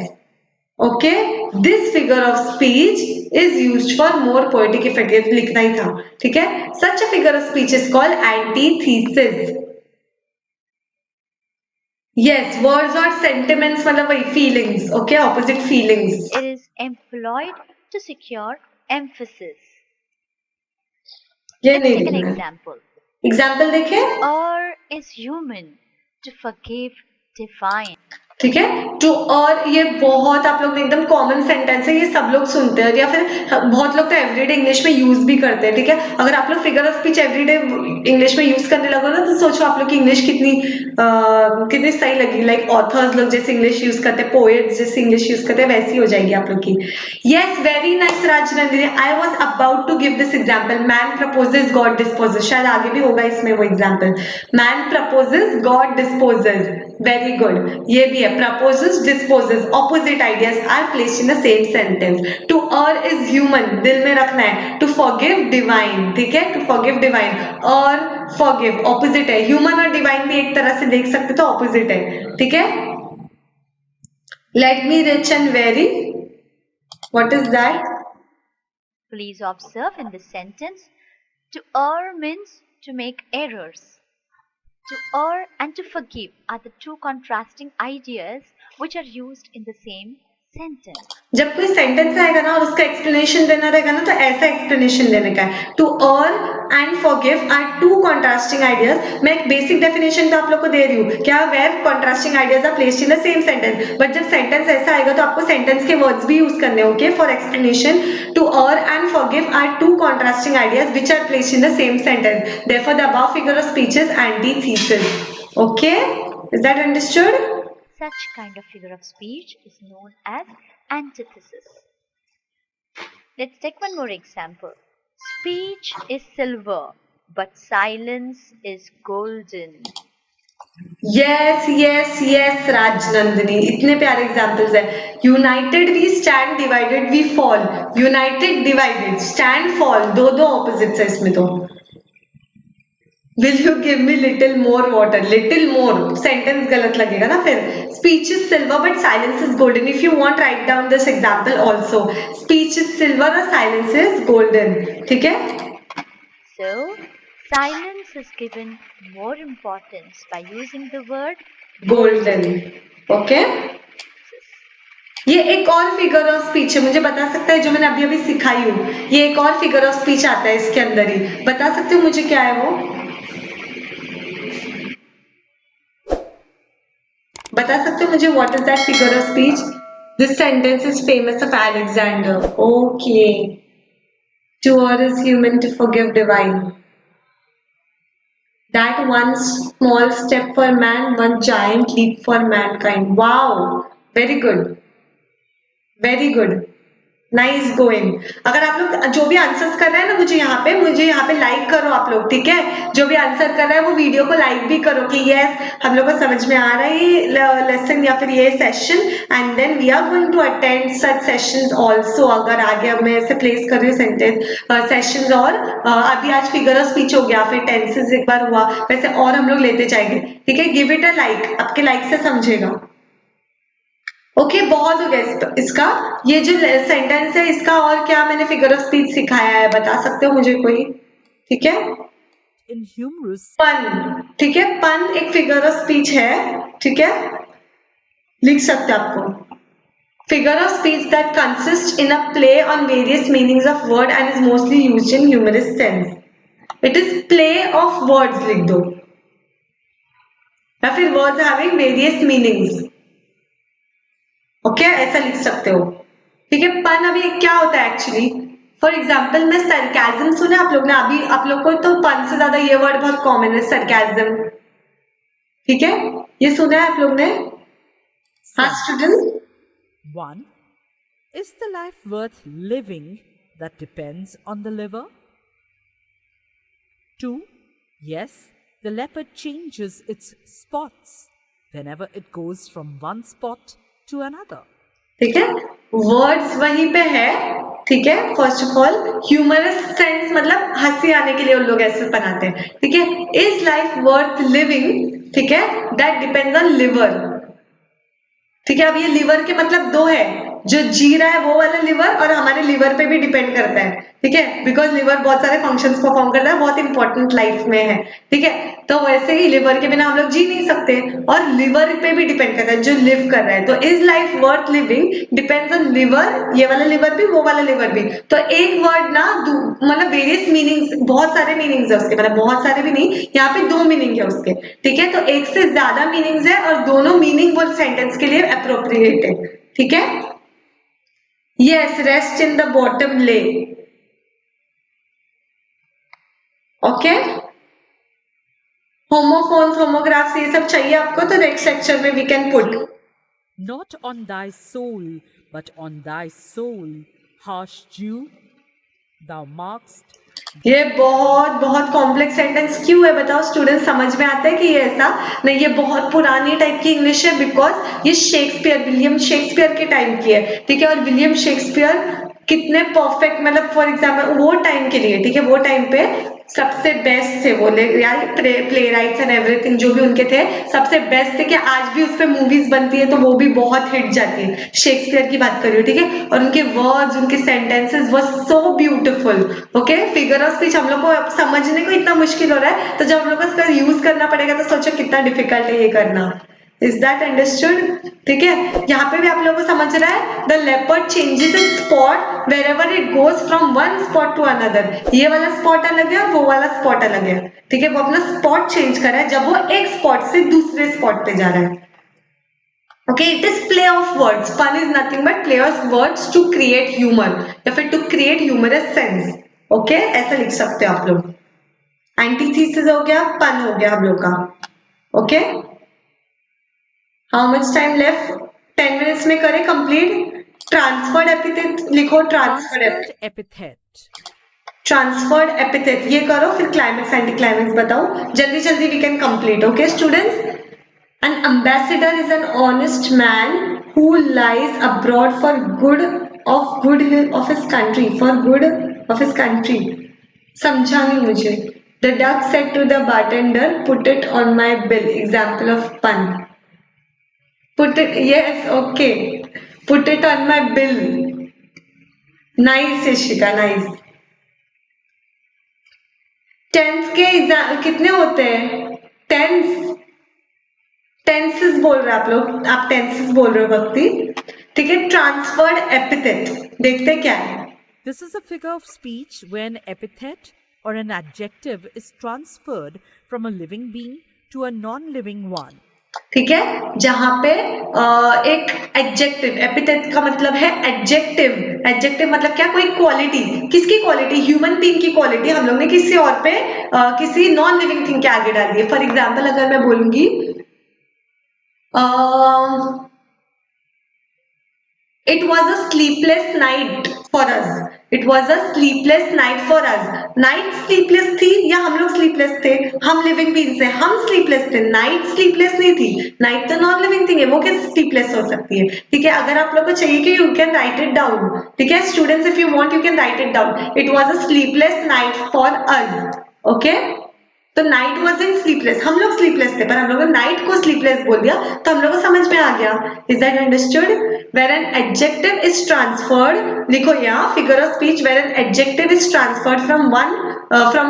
Okay, this figure of speech is used for more poetic effect. लिखना ही था, ठीक है। Such a figure of speech is called antithesis. Yes, words or sentiments मतलब वही feelings, okay, opposite feelings. It is employed to secure emphasis. ये Let's नहीं take an लिखना है। example. एग्जाम्पल देखें। Or is human to forgive divine. ठीक है, to और ये बहुत आप लोग एकदम कॉमन सेंटेंस है, ये सब लोग सुनते हैं, या फिर बहुत लोग तो एवरीडे इंग्लिश में यूज भी करते हैं। ठीक है, अगर आप लोग figure of speech everyday English में यूज करने लगो ना, तो सोचो आप लोग की इंग्लिश कितनी सही लगी। लाइक ऑथर्स लोग जैसे इंग्लिश यूज करते हैं, पोएट्स जैसे इंग्लिश यूज करते हैं, वैसी हो जाएगी आप लोग की। Yes, very nice Rajnandini, I was about to give this example. Man proposes, God disposes, शायद आगे भी होगा इसमें वो example. Man proposes, God disposes, very good. ये भी है, proposes, disposes, opposite ideas are placed in the same sentence. To err is human, दिल में रखना है। To forgive, divine, ठीक है, to forgive, divine, और forgive opposite है। human और divine भी एक तरह से देख सकते तो opposite है, ठीक है। Let me rich and very, what is that? Please observe in this sentence, to err means to make errors. To err and to forgive are the two contrasting ideas which are used in the same sentence. जब कोई sentence आएगा ना और उसका explanation देना रहेगा ना, तो ऐसा एक्सप्लेनेशन देने का है। To earn and forgive are two contrasting ideas. मैं एक बेसिक डेफिनेशन तो आप लोग को दे रही हूँ, क्या, where contrasting ideas are placed in the same sentence. But जब सेंटेंस ऐसा आएगा तो आपको सेंटेंस के वर्ड्स भी यूज करने होंगे for explanation. To earn and forgive are two contrasting ideas which are placed in the same sentence, therefore the above figure of speech is antithesis. Okay, is that understood? Such kind of figure of speech is known as antithesis. Let's take one more example. Speech is silver, but silence is golden. Yes, yes, yes, Rajnandini, इतने प्यारे examples है। United we stand, divided we fall. United, divided, stand, fall, दो दो opposites है इसमें तो। Will you give me little more water? Little more sentence गलत लगेगा ना फिर. Speech is silver but silence is golden. If you want write down this example also. Speech is silver और साइलेंस इज गोल्डन. ठीक है. So, silence is given more importance by using the word golden. Okay. ये एक और figure of speech है. मुझे बता सकता है जो मैंने अभी अभी सिखाई हूँ. ये एक और फिगर ऑफ स्पीच आता है इसके अंदर ही. बता सकते हो मुझे क्या है वो? बता सकते हो मुझे what is that figure of speech? This sentence is famous of Alexander. Okay. To err is human to forgive divine. That one small step for man, one giant leap for mankind. Wow, very good. Very good. Nice going. अगर आप लोग जो भी answers कर रहे हैं ना मुझे यहाँ पे लाइक करो आप लोग. ठीक है. जो भी आंसर कर रहा है वो वीडियो को लाइक भी करो कि यस हम लोग को समझ में आ रहा है ये लेसन या फिर ये session. And then we are going to attend such sessions also. अगर आगे अब मैं ऐसे प्लेस कर रही हूँ सेंटेंस सेशंस. और अभी आज फिगर ऑफ स्पीच हो गया, फिर टेंसेस एक बार हुआ, वैसे और हम लोग लेते जाएंगे. ठीक है. Give it a like. आपके लाइक से समझेगा. ओके. बहुत हो गया इसका. ये जो सेंटेंस है इसका और क्या मैंने फिगर ऑफ स्पीच सिखाया है बता सकते हो मुझे कोई? ठीक है. In humorous, पन. ठीक है. पन एक फिगर ऑफ स्पीच है. ठीक है. लिख सकते हैं आपको. Figure of speech that consist in a play on various meanings of word and is mostly used in humorous sense. It is play of words लिख दो या फिर words having various meanings. Okay. ऐसा लिख सकते हो. ठीक है. पन अभी क्या होता है एक्चुअली? फॉर एग्जाम्पल में सरकाजम सुना आप लोग ने. अभी आप लोग को तो पन से ज्यादा ये वर्ड बहुत कॉमन है, सरकाजम. ठीक है. ये सुना है आप लोग ने? हाँ student. 1. Is the life worth living that depends on the liver? 2. Yes, the leopard changes its spots whenever it goes from one spot to another. ठीक है. वर्ड्स वहीं पे है. ठीक है. First of all humorous sense मतलब हंसी आने के लिए उन लोग ऐसे बनाते हैं. ठीक है. Is life worth living. ठीक है. That depends on liver. ठीक है. अब ये लिवर के मतलब दो है. जो जी रहा है वो वाला लिवर और हमारे लिवर पे भी डिपेंड करता है. ठीक है. बिकॉज लिवर बहुत सारे फंक्शंस परफॉर्म करता है, बहुत इंपॉर्टेंट लाइफ में है. ठीक है. तो वैसे ही लिवर के बिना हम लोग जी नहीं सकते और लिवर पे भी डिपेंड करता है जो लिव कर रहा है. तो is life worth living depends on liver. ये वाला लिवर भी वो वाला लिवर भी. तो एक वर्ड ना मतलब वेरियस मीनिंग्स, बहुत सारे मीनिंग्स है उसके. मतलब बहुत सारे भी नहीं, यहाँ पे 2 मीनिंग है उसके. ठीक है. तो एक से ज्यादा मीनिंग्स है और दोनों मीनिंग वो सेंटेंस के लिए अप्रोप्रिएट है. ठीक है. Yes, rest in the bottom lay. Okay? Homophones, homographs ये सब चाहिए आपको तो नेक्स्ट सेक्शन में we can put. Not on thy soul, but on thy soul, harsh Jew, thou markst. ये बहुत बहुत कॉम्प्लेक्स सेंटेंस क्यों है बताओ स्टूडेंट? समझ में आता है कि ये ऐसा नहीं, ये बहुत पुरानी टाइप की इंग्लिश है. बिकॉज ये शेक्सपियर, विलियम शेक्सपियर के टाइम की है. ठीक है. और विलियम शेक्सपियर कितने परफेक्ट, मतलब फॉर एग्जाम्पल वो टाइम के लिए. ठीक है. वो टाइम पे सबसे बेस्ट थे वो यार. प्ले राइट्स एंड एवरीथिंग जो भी उनके थे सबसे बेस्ट थे. कि आज भी उस पर मूवीज बनती है तो वो भी बहुत हिट जाती है. शेक्सपियर की बात कर रही हूँ. ठीक है. और उनके वर्ड्स, उनके sentences were so beautiful. Okay. Figure of speech हम लोग को समझने को इतना मुश्किल हो रहा है, तो जब हम लोग को इसका यूज करना पड़ेगा तो सोचो कितना डिफिकल्ट है ये करना. Is that understood? ठीक है. यहाँ पे भी आप लोगों को समझ रहा है. The leopard changes its spot wherever it goes from one spot to another. ये वाला स्पॉट अलग है और वो वाला स्पॉट अलग है. ठीक है. वो अपना स्पॉट चेंज कर रहा है जब वो एक स्पॉट से दूसरे स्पॉट पे जा रहा है. Okay. It is play of words. Fun is nothing but play of words to create humour या फिर to create humorous sense. Okay. ऐसा लिख सकते हो आप लोग. एंटीथीसिस हो गया, पन हो गया हम लोग का. Okay. How much time left? 10 minutes में करें कंप्लीट. ट्रांसफर्ड एपिथेट लिखो. Transferred epithet. ट्रांसफर्ड एपिथेट ये करो. फिर क्लाइमेक्स एंटी क्लाइमेक्स बताओ. जल्दी जल्दी we can complete. Okay students. An ambassador is an honest man who lies abroad for good of his country. For good of his country. समझा नहीं मुझे. The duck said to the bartender, "Put it on my bill." Example of pun. Put it, yes, okay. Put it on my bill. Nice, Ishika, nice. Tense के exam कितने होते हैं? Tense, tenses बोल रहे हैं आप लोग, आप टेंसेस बोल रहे हो भक्ति, ठीक है. ट्रांसफर्ड एपिथेट देखते क्या है. This is a figure of speech where an epithet or an adjective is transferred from a living being to a non-living one. ठीक है, जहां पे एक एडजेक्टिव, एपिथेट का मतलब है एडजेक्टिव. एडजेक्टिव मतलब क्या? कोई क्वालिटी. किसकी क्वालिटी? ह्यूमन बीइंग की क्वालिटी हम लोग ने किसी और पे किसी नॉन लिविंग थिंग के आगे डाल दी है. फॉर एग्जाम्पल अगर मैं बोलूंगी it was a sleepless night for us. It was a sleepless night for us. Night sleepless थी या हम लोग sleepless थे? हम living beings हैं, हम sleepless थे. Night sleepless नहीं थी. Night तो non living thing है, वो कैसे sleepless हो सकती है? ठीक है, अगर आप लोग को चाहिए कि you can write it down. ठीक है students, if you want you can write it down. It was a sleepless night for us. Okay? तो नाइट वॉज इन स्लीपलेस, हम लोग स्लीपलेस थे पर हम लोगों ने नाइट को स्लीपलेस बोल दिया तो हम लोग को समझ में आ गया. Is that understood? Where an adjective is transferred, लिखो यहाँ figure of speech where an adjective is transferred from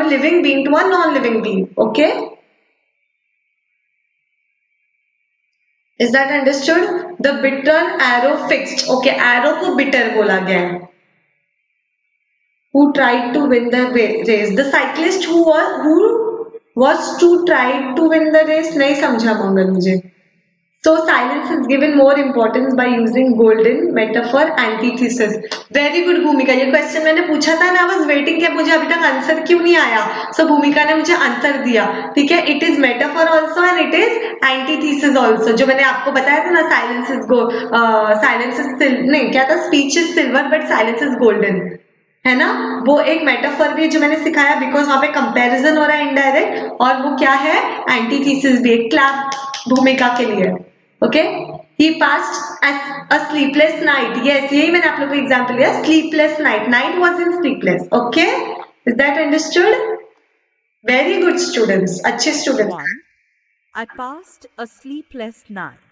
a living being to a non living being. Okay, is that understood? The bitter arrow fixed. Okay, arrow को bitter बोला गया है. Who tried to win the race? The cyclist who was to try to win the race. नहीं समझा मंगल मुझे. So silence is given more importance by using golden metaphor antithesis. Very good भूमिका. ये question मैंने पूछा था ना, I was waiting कि मुझे अभी तक आंसर क्यों नहीं आया. So भूमिका ने मुझे आंसर दिया. ठीक है, it is metaphor also and it is antithesis also. जो मैंने आपको बताया था ना, silence is नहीं क्या था, speech is silver but silence is golden, है ना. वो एक मेटाफर भी जो मैंने सिखाया बिकॉज वहां पे कंपैरिजन हो रहा है इनडायरेक्ट, और वो क्या है, एंटीथीसिस भी एक क्लैप भूमिका के लिए. Okay, he passed a sleepless night. Yes, यही मैंने आप लोगों को एग्जांपल दिया, sleepless night. Night was in sleepless. Okay, is that understood? Very good students, अच्छे students. 1. I passed a sleepless night.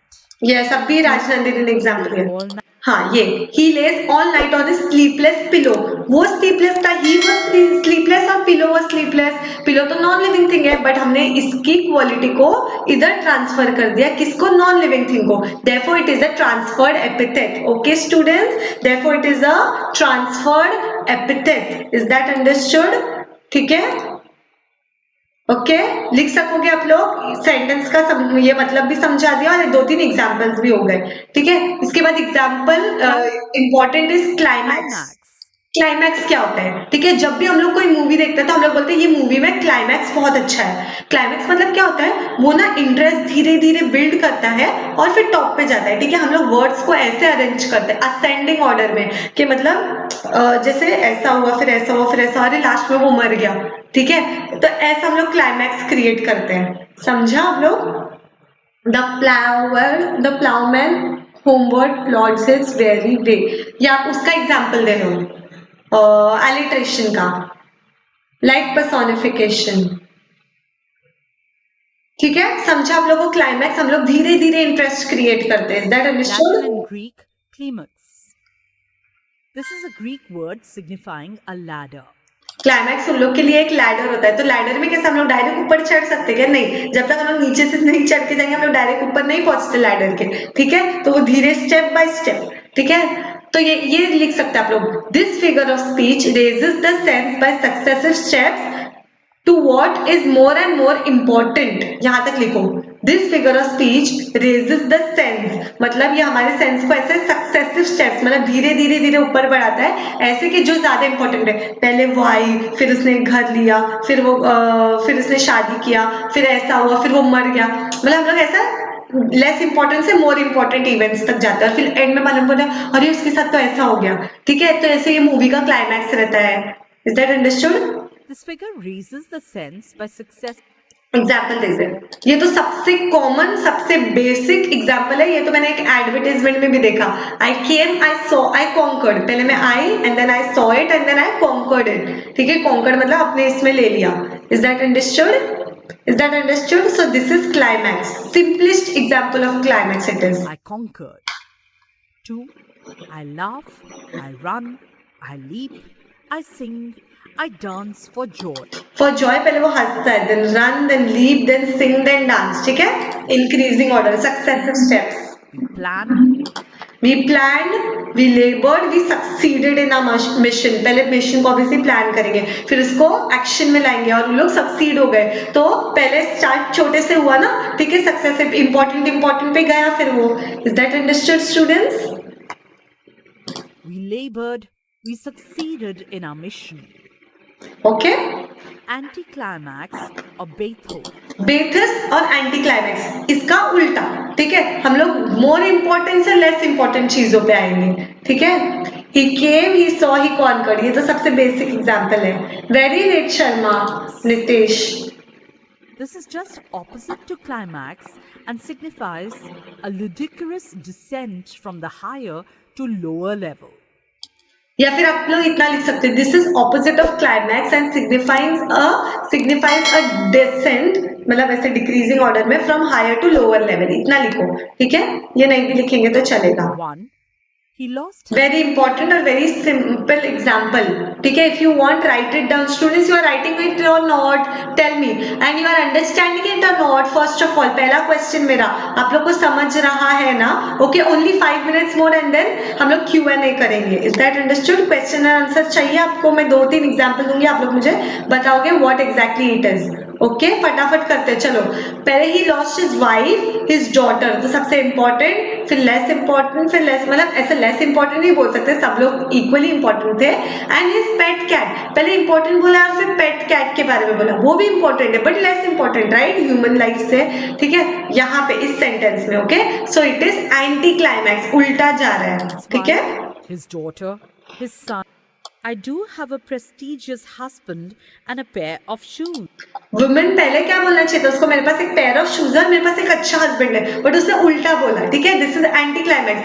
Yes, अभी राजनंदिनी ने एग्जांपल दिया. All night. हाँ, ये he lays all night on his sleepless pillow. वो sleepless था, he was sleepless और pillow was sleepless. pillow तो नॉन लिविंग थिंग है बट हमने इसकी क्वालिटी को इधर ट्रांसफर कर दिया. किसको? नॉन लिविंग थिंग को. therefore it is a transferred epithet. okay students, therefore it is a transferred epithet. is that understood? ठीक है, ओके लिख सकोगे आप लोग. सेंटेंस का ये मतलब भी समझा दिया और 2-3 एग्जांपल्स भी हो गए. ठीक है, इसके बाद example important is climax. Climax क्या होता है? ठीक है, जब भी हम लोग कोई मूवी देखते हैं तो हम लोग बोलते हैं ये मूवी में क्लाइमैक्स बहुत अच्छा है. क्लाइमैक्स मतलब क्या होता है? वो ना इंटरेस्ट धीरे धीरे बिल्ड करता है और फिर टॉप पे जाता है. ठीक है, हम लोग वर्ड्स को ऐसे अरेंज करते हैं असेंडिंग ऑर्डर में कि मतलब जैसे ऐसा हुआ फिर ऐसा हुआ फिर ऐसा, अरे लास्ट में वो मर गया. ठीक है, तो ऐसा हम लोग क्लाइमैक्स क्रिएट करते हैं. समझा आप लोग? The ploughman homeward plods his weary way. या आप उसका एग्जाम्पल दे रहे हो अलिट्रेशन का, लाइक पर्सोनिफिकेशन. ठीक है, समझा आप लोगों को? क्लाइमैक्स हम लोग धीरे धीरे इंटरेस्ट क्रिएट करते हैं. That understood? Latin and Greek climax. This is a Greek word signifying a ladder. Climax उन लोग के लिए एक लैडर होता है. तो लैडर में कैसे हम लोग डायरेक्ट ऊपर चढ़ सकते हैं? नहीं, जब तक हम लोग नीचे से नहीं चढ़ के जाएंगे हम लोग डायरेक्ट ऊपर नहीं पहुंचते लैडर के. ठीक है, तो वो धीरे स्टेप बाय स्टेप. ठीक है, तो ये लिख सकते हैं आप लोग. This figure of speech raises the sense by successive steps to what is more and more important. यहां तक लिखो. This figure of speech raises the sense, मतलब ये हमारे सेंस को ऐसे सक्सेसिव स्टेप्स मतलब धीरे धीरे धीरे ऊपर बढ़ाता है, ऐसे कि जो ज्यादा इंपॉर्टेंट है. पहले वो आई, फिर उसने घर लिया, फिर उसने शादी किया, फिर ऐसा हुआ, फिर वो मर गया. मतलब हम लोग ऐसा लेस इंपॉर्टेंट से मोर इंपॉर्टेंट इवेंट्स तक जाता है. फिर एंड में मालूम पड़ा अरे उसके साथ तो ऐसा हो गया. ठीक है, तो ऐसे ये मूवी का क्लाइमैक्स रहता है. Is that understood? This figure raises the sense by success. Example देखते हैं. ये तो सबसे कॉमन सबसे बेसिक एग्जाम्पल है. ये तो मैंने एक एडवर्टाइजमेंट में भी देखा. I came, I saw, I conquered. पहले मैं I and then I saw it and then I conquered it. ठीक है, कॉन्कर्ड मतलब अपने इसमें ले लिया. Is that understood? Is that understood? So this is climax. Simplest example of climax it is. I conquered. 2. I laugh, I run, I leap, I sing, I dance for joy. For joy पहले वो हंसता है, then run, then leap, then sing, then dance. ठीक है? Increasing order, successive steps. We planned, We planned, we labored, we succeeded in our mission. पहले mission को obviously plan करेंगे, फिर उसको action में लाएंगे और लोग succeed हो गए. तो पहले start छोटे से हुआ ना, ठीक है? Successive important पे गया फिर वो. Is that understood, students? we labored, we succeeded in our mission. Okay? Anticlimax or Beethoven. बेथस और एंटी क्लाइमैक्स इसका उल्टा. ठीक है, हम लोग मोर इम्पोर्टेंट से लेस इम्पोर्टेंट चीजों पे आएंगे. ठीक है, ही केम, ही सॉ, ही कॉन्कर्ड, ये तो सबसे बेसिक एग्जांपल है. Very good Sharma, Nitesh. This is just opposite to climax and signifies a ludicrous descent from the higher to lower level. या फिर आप लोग इतना लिख सकते हैं, this is opposite of climax and signifies a descent, मतलब ऐसे डिक्रीजिंग ऑर्डर में from higher to lower level. इतना लिखो. ठीक है, ये नहीं भी लिखेंगे तो चलेगा. 1. He lost. वेरी इंपॉर्टेंट और वेरी सिंपल एग्जाम्पल. ठीक है, if you want write it down students, you are writing it और not, tell me, and you are understanding it और नॉट. फर्स्ट ऑफ ऑल पहला क्वेश्चन मेरा आप लोग को समझ रहा है ना? Okay, only 5 minutes more and then हम लोग Q&A करेंगे. Is that understood? Question and answer चाहिए आपको, मैं 2-3 एग्जाम्पल दूंगी, आप लोग मुझे बताओगे what exactly it is. Okay, फटाफट करते हैं. चलो, पहले he lost his wife, his daughter, तो सबसे इंपॉर्टेंट, फिर लेस इंपॉर्टेंट, फिर लेस, मतलब ऐसे लेस इंपॉर्टेंट नहीं बोल सकते, सब लोग इक्वली इंपॉर्टेंट थे. एंड हिज पेट कैट, पहले इंपॉर्टेंट बोला और फिर पेट कैट के बारे में बोला, वो भी इंपॉर्टेंट है but less important, right, human life से. ठीक है, यहाँ पे इस सेंटेंस में. Okay, so it is anti climax, उल्टा जा रहा है. ठीक है, His daughter, his son. I do have a prestigious husband and a pair of shoes. Women पहले क्या बोलना चाहिए था उसको, मेरे पास एक पेयर ऑफ शूज है, मेरे पास एक अच्छा हस्बैंड है, बट उसने उल्टा बोला. ठीक है, this is anti climax.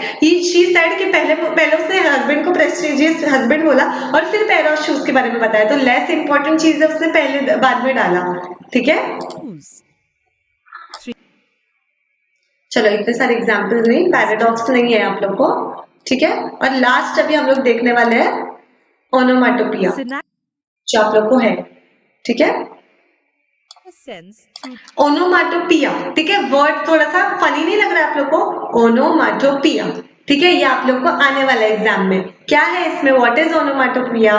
She said कि पहले उसने हस्बैंड को प्रेस्टिजियस हस्बैंड बोला और फिर पेयर ऑफ शूज के बारे में बताया, तो लेस इंपॉर्टेंट चीज है उसने पहले बाद में डाला. ठीक है, चलो इतने सारे एग्जाम्पल्स नहीं, पैराडॉक्स नहीं है आप लोग को. ठीक है, और लास्ट अभी हम लोग देखने वाले हैं ओनोमाटोपिया, जो आप लोग को है. ठीक है, ओनोमाटोपिया. ठीक है, वर्ड थोड़ा सा फनी नहीं लग रहा है आप लोग को? ओनोमाटोपिया. ठीक है, ये आप लोग को आने वाला एग्जाम में क्या है इसमें, what is onomatopoeia.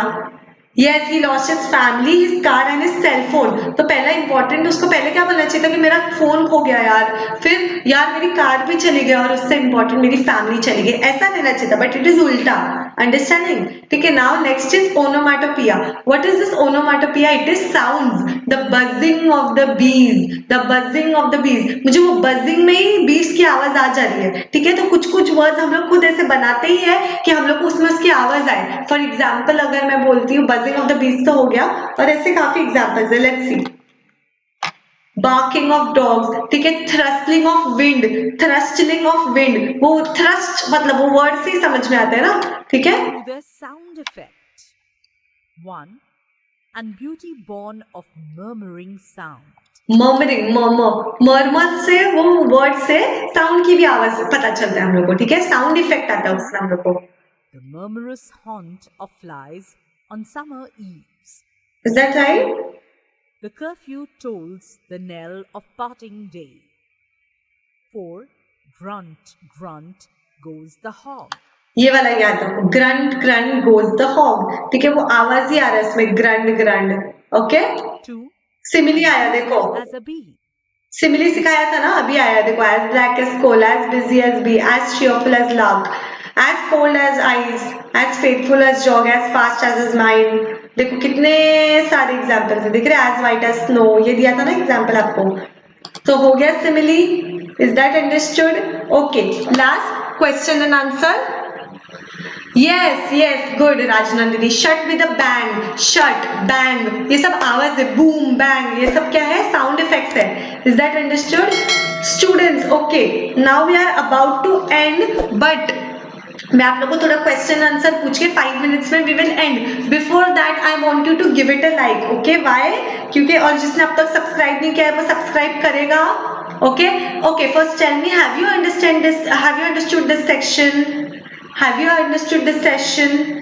Yes, he lost his family, his car and his cell phone. तो पहला इंपॉर्टेंट, उसको पहले क्या बोलना चाहिए था कि मेरा फोन खो गया यार, फिर यार मेरी कार भी चली गई और उससे इंपॉर्टेंट मेरी फैमिली चली गई, ऐसा लेना चाहिए था, बट इट इज उल्टा. अंडरस्टैंडिंग? ठीक है, now next is onomatopoeia. What is this onomatopoeia? It is sounds, the buzzing of the bees, the buzzing of the bees. मुझे वो बजिंग में ही बीज की आवाज आ जा रही है. ठीक है, तो कुछ कुछ वर्ड्स हम लोग खुद ऐसे बनाते ही है कि हम लोग को उसमें उसकी आवाज आए. फॉर एग्जाम्पल अगर मैं बोलती हूँ बजिंग ऑफ द बीज तो हो गया, और ऐसे काफी एग्जाम्पल्स है. Let's see, barking of dogs. ठीक है, thrustling of wind, thrustling of wind, वो thrust मतलब वो वर्ड से ही समझ में आता है ना. ठीक है, The sound effect. 1. And beauty born of murmuring sound. murmuring, murmur से वो वर्ड से साउंड की भी आवाज पता चलता है हम लोग को. ठीक है, साउंड इफेक्ट आता है उससे हम लोग को. The murmurous haunt of flies on summer eves. Is that right? The curfew tolls the knell of parting day. 4. Grunt, grunt goes the hog. ये वाला याद रखो, grunt grunt goes the hog. ठीक है, वो आवाज ही आ रहा है उसमें, ग्रंट ग्रंट. ओके, 2. सिमिली आया देखो, As a bee. सिमिली सिखाया था ना, अभी आया देखो. As black as coal, as busy as bee, as cheerful as lark, as cold as ice, as faithful as dog, as fast as his mind. देखो कितने सारे एग्जाम्पल है, देख रहे हैं. एज व्हाइट एज स्नो, ये दिया था ना एग्जाम्पल आपको, तो हो गया simile. Is that understood? Okay, last question and answer. Yes yes, good Rajnandini. Shut with a bang, shut bang, ये सब आवाज है. बूम बैंग, ये सब क्या है? साउंड इफेक्ट्स है. Is that understood students? Okay, now we are about to end, but मैं आप लोगों को थोड़ा क्वेश्चन आंसर पूछ के 5 मिनट्स में we will end. Before that I want you to give it a like. Okay, why? क्योंकि और जिसने अब तक सब्सक्राइब नहीं किया है वो सब्सक्राइब करेगा. Okay okay, first tell me, have you understood this section? Have you understood this session?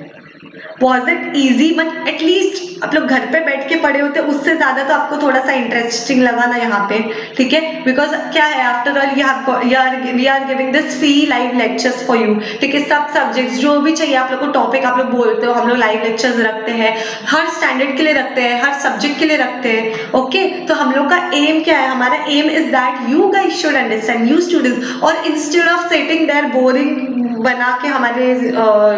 Was it easy? But at least आप लोग घर पे बैठ के पढ़े होते, उससे ज्यादा तो आपको थोड़ा सा इंटरेस्टिंग लगा ना यहाँ पे. ठीक है, बिकॉज क्या है, after all we are giving this free live lectures for you. ठीक है, सब सब्जेक्ट्स जो भी चाहिए आप लोग को टॉपिक आप लोग बोलते हो, हम लोग लाइव लेक्चर्स रखते हैं. हर स्टैंडर्ड के लिए रखते हैं, हर सब्जेक्ट के लिए रखते हैं. ओके, तो हम लोग का एम क्या है? हमारा aim is that you guys should understand, you students. और instead of sitting there boring बना के हमारे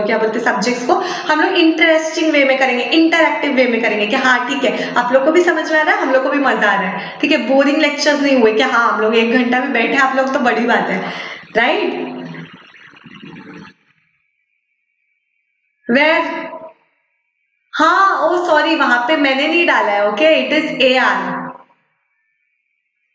क्या बोलते हैं सब्जेक्ट्स को, हम लोग इंटरेस्टिंग वे में करेंगे, इंटरैक्टिव वे में करेंगे कि हाँ ठीक है आप लोग को भी समझ में आ रहा है, हम लोग को भी मजा आ रहा है. ठीक है, बोरिंग लेक्चर्स नहीं हुए कि हाँ हम लोग 1 घंटा में बैठे आप लोग, तो बड़ी बात है, राइट? वेर? हाँ, ओ सॉरी, वहां पे मैंने नहीं डाला है. Okay, it is AR.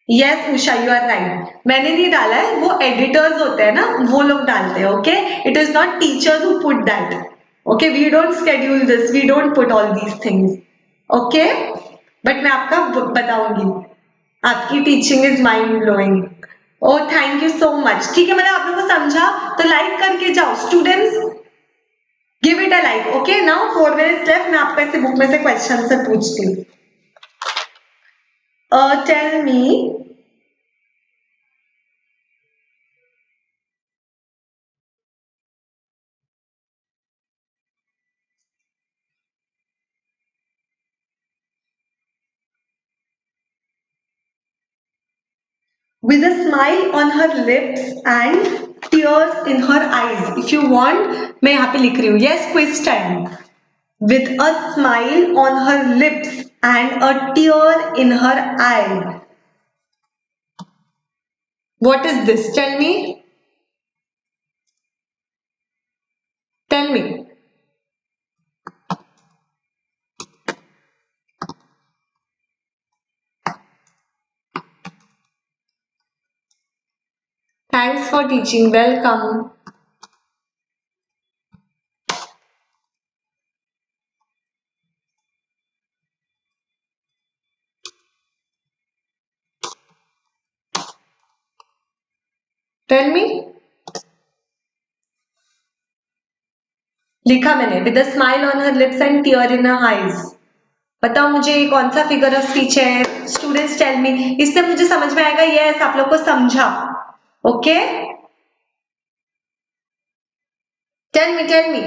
Yes Usha, you are right, मैंने नहीं डाला है, वो एडिटर्स होते हैं ना, वो लोग डालते हैं. Okay, it is not teachers who put that. Okay, we don't schedule this, we don't put all these things. Okay, but मैं आपका बताऊंगी. आपकी teaching is mind blowing. Oh thank you so much. ठीक है, मैंने आप लोगों को समझा, तो लाइक करके जाओ students, give it a like. Okay, now 4 minutes left. मैं आपको ऐसे बुक में से क्वेश्चन से पूछती हूँ. Tell me, with a smile on her lips and tears in her eyes. If you want, मैं यहाँ पे लिख रही हूँ. Yes, quiz time. With a smile on her lips and a tear in her eye. What is this? Tell me. Tell me. Thanks for teaching. Welcome. Tell me. लिखा मैंने, with a smile on her lips and tear in her eyes. बताओ मुझे ये कौन सा figure of speech है? Students tell me. इससे मुझे समझ में आएगा यस आप लोग को समझा. Okay, tell me tell me.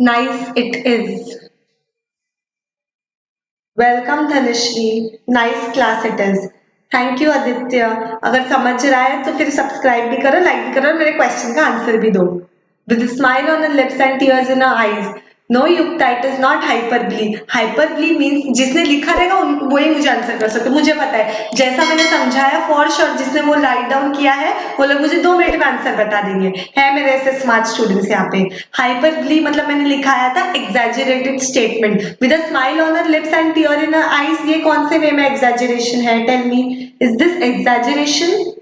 Nice it is. Welcome Dhanashree, nice class it is. Thank you Aditya. अगर समझ रहा है तो फिर सब्सक्राइब भी करो, लाइक भी करो और मेरे क्वेश्चन का आंसर भी दो. With smile on the lips and tears in eyes. No Yukta, it is not hyperbole. Hyperbole means जिसने लिखा रहेगा वही मुझे आंसर कर सकते. मुझे पता है जैसा मैंने समझाया फॉर श्योर जिसने वो राइट डाउन किया है वो लोग मुझे 2 मिनट में आंसर बता देंगे. है मेरे ऐसे स्मार्ट स्टूडेंट्स यहाँ पे. हाइपरबली मतलब मैंने लिखाया था exaggerated statement. With a smile on her lips and tear in her eyes, ये कौन से वे में एग्जैजरेशन है? Tell me, is this exaggeration?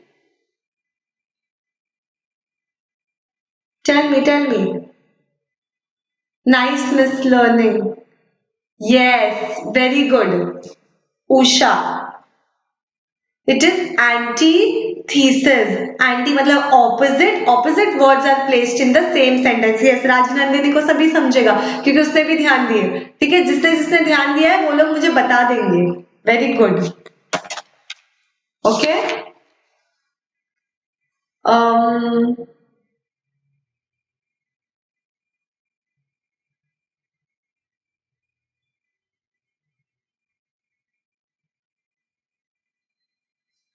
Tell me. Nice, Miss Learning. Yes, very good. Usha. It is antithesis. Anti मतलब opposite. Opposite words are placed in the same sentence. Yes, Rajnandini को सभी समझेगा क्योंकि उसने भी ध्यान दिए. ठीक है, जिसने जिसने ध्यान दिया है वो लोग मुझे बता देंगे. Very good. Okay.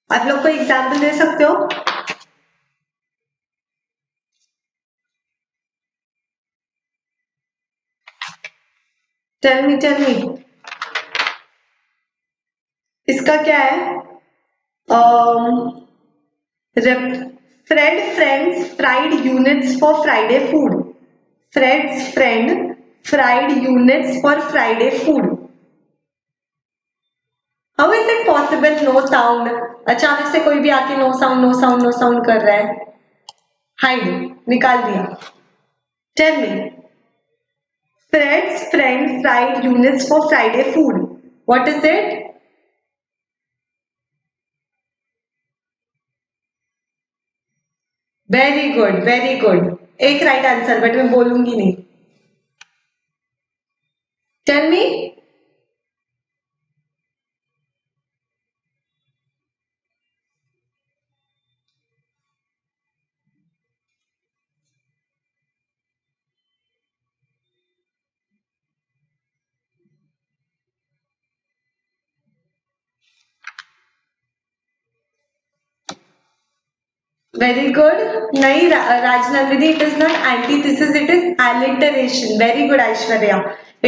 आप लोग को एग्जाम्पल दे सकते हो? Tell me. इसका क्या है? Fred friends fried units for Friday food. Fred's friend fried units for Friday food. How is it possible no sound? अचानक से कोई भी आके no sound no sound no sound कर रहा है. हाइड, निकाल दिया. Tell me. Fred's friend fried units for Friday food. What is it? Very good very good. एक राइट आंसर बट मैं बोलूंगी नहीं. Tell me. Very good. नहीं Rajnandini, it is not antithesis, it is alliteration. Very good Aishwarya.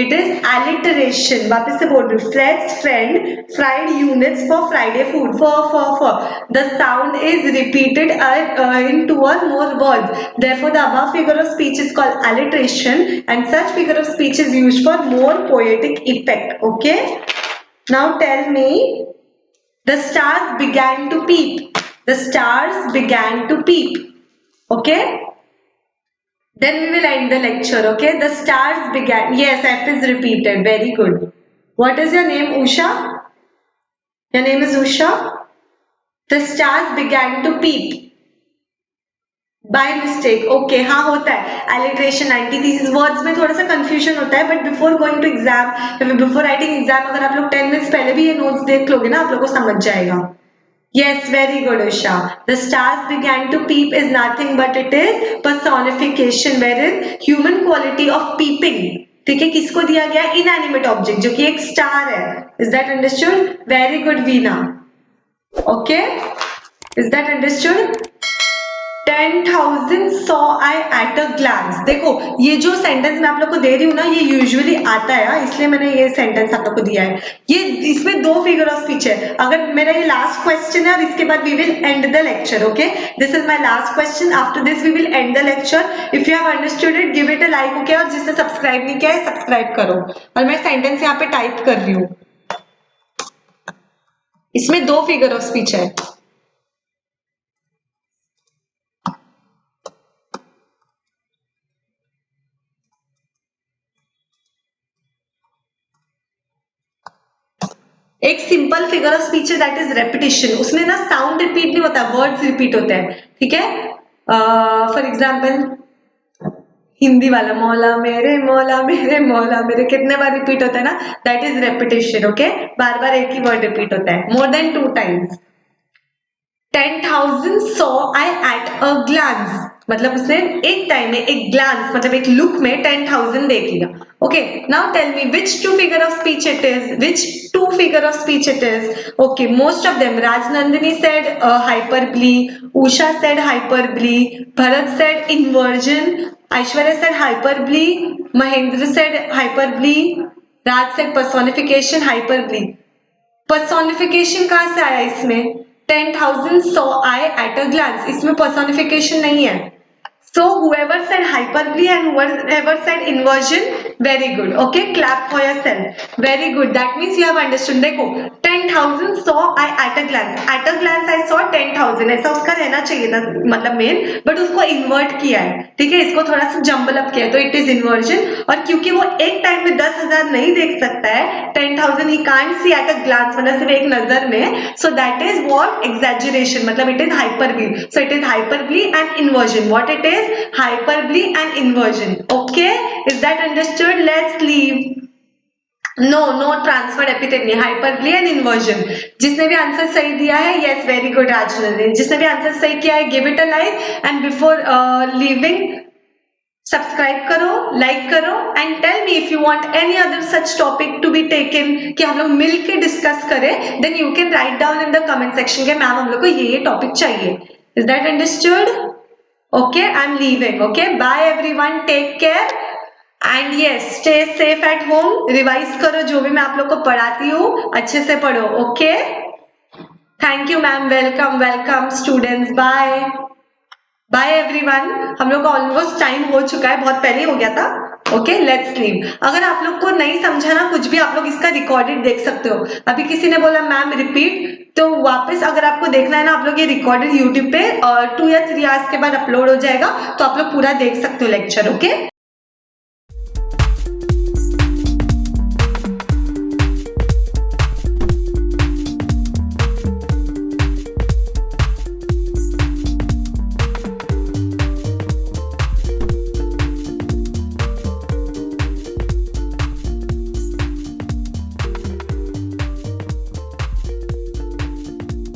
It is alliteration. वापस से बोल रही हूँ. Fred's friend fried units for Friday food. For. The sound is repeated in two or more words. Therefore, the above figure of speech is called alliteration, and such figure of speech is used for more poetic effect. Okay. Now tell me. The stars began to peep. The stars began to peep. Okay. Then we will end the lecture. Okay. The stars began. Yes, F is repeated. Very good. What is your name, Usha? Your name is Usha. The stars began to peep. By mistake. Okay. हाँ होता है. Alliteration, antithesis words में थोड़ा सा confusion होता है. But before going to exam, before writing exam, अगर आप लोग 10 minutes पहले भी ये notes देख लोगे ना, आप लोगों को समझ जाएगा. Yes, very good, Usha. The stars began to peep is nothing but it is personification, wherein human quality of peeping. ठीक है, किसको दिया गया? Inanimate object, जो कि एक star है. Is that understood? Very good, Veena. Okay, is that understood? 10,000 saw I at a glance. देखो ये जो सेंटेंस मैं आप लोग को दे रही हूँ ना, ये यूजुअली आता है, इसलिए मैंने ये सेंटेंस आप लोग को दिया है. ये इसमें दो फिगर ऑफ स्पीच है. अगर मेरा ये लास्ट क्वेश्चन है और इसके बाद we will end the lecture. Okay, this is my last question. After this we will end the lecture. If you have understood it, give it a like. Okay, और जिसने सब्सक्राइब नहीं किया है subscribe करो. और मैं सेंटेंस यहाँ पे टाइप कर रही हूँ. इसमें दो फिगर ऑफ स्पीच है. एक सिंपल फिगर ऑफ स्पीच है दैट इज रेपिटेशन. उसमें ना साउंड रिपीट नहीं होता, वर्ड्स रिपीट होते हैं. ठीक है, फॉर एग्जाम्पल हिंदी वाला मौला मेरे मौला मेरे कितने बार रिपीट होता है ना, दैट इज रेपिटेशन. ओके, बार बार एक ही वर्ड रिपीट होता है, more than 2 times. 10,000 saw I at a glance. मतलब उसने एक टाइम में एक ग्लांस मतलब एक लुक में 10,000 देख लिया. Okay, now tell me which two figure of speech it is. Which two figure of speech it is? Okay, most of them. Rajnandini said hyperbole. Usha said hyperbole. Bharat said inversion. Aishwarya said hyperbole. Mahendra said hyperbole. Raj said personification. Hyperbole. Personification कहां से आया इसमें? 10,000 saw I at a glance. इसमें personification नहीं है. So whoever said hyperbole and whoever said inversion, very good. Okay, clap for yourself. Very good. That means you have understood. देखो 10,000 saw I at a glance. At a glance I saw 10,000. ऐसा उसका रहना चाहिए था मतलब main, but उसको invert किया है. ठीक है, इसको थोड़ा सा जम्बल अप किया है, तो इट इज इन्वर्जन. और क्योंकि वो एक टाइम में 10,000 नहीं देख सकता है, 10,000 he can't see at a glance मतलब सिर्फ एक नजर में, so that is what exaggeration मतलब it is hyperbole. So it is hyperbole and inversion. What it is? Hyperbole and inversion. Okay, is that understood? Let's leave. No transferred epithet नहीं, hyperbole and inversion. जिसने भी answer सही दिया है, yes, very good Rajnandini. जिसने भी answer सही किया है, give it a like and before leaving subscribe करो, लाइक करो and tell me if you want any other such topic to be taken कि हम लोग मिलके डिस्कस करें, then you can write down in the comment section के ma'am हम लोग को ये टॉपिक चाहिए. Is that understood? Okay, I'm leaving. Okay, bye everyone. Take care. And yes, stay safe at home. Revise करो जो भी मैं आप लोग को पढ़ाती हूँ, अच्छे से पढ़ो. Okay? Thank you, ma'am. Welcome, students. Bye. Bye everyone. हम लोग का ऑलमोस्ट टाइम हो चुका है, बहुत पहले हो गया था. Okay, let's leave. अगर आप लोग को नहीं समझा ना कुछ भी, आप लोग इसका रिकॉर्डेड देख सकते हो। अभी किसी ने बोला मैम रिपीट, तो वापस अगर आपको देखना है ना, आप लोग ये रिकॉर्डेड यूट्यूब पे 2 या 3 आवर्स के बाद अपलोड हो जाएगा, तो आप लोग पूरा देख सकते हो लेक्चर। ओके।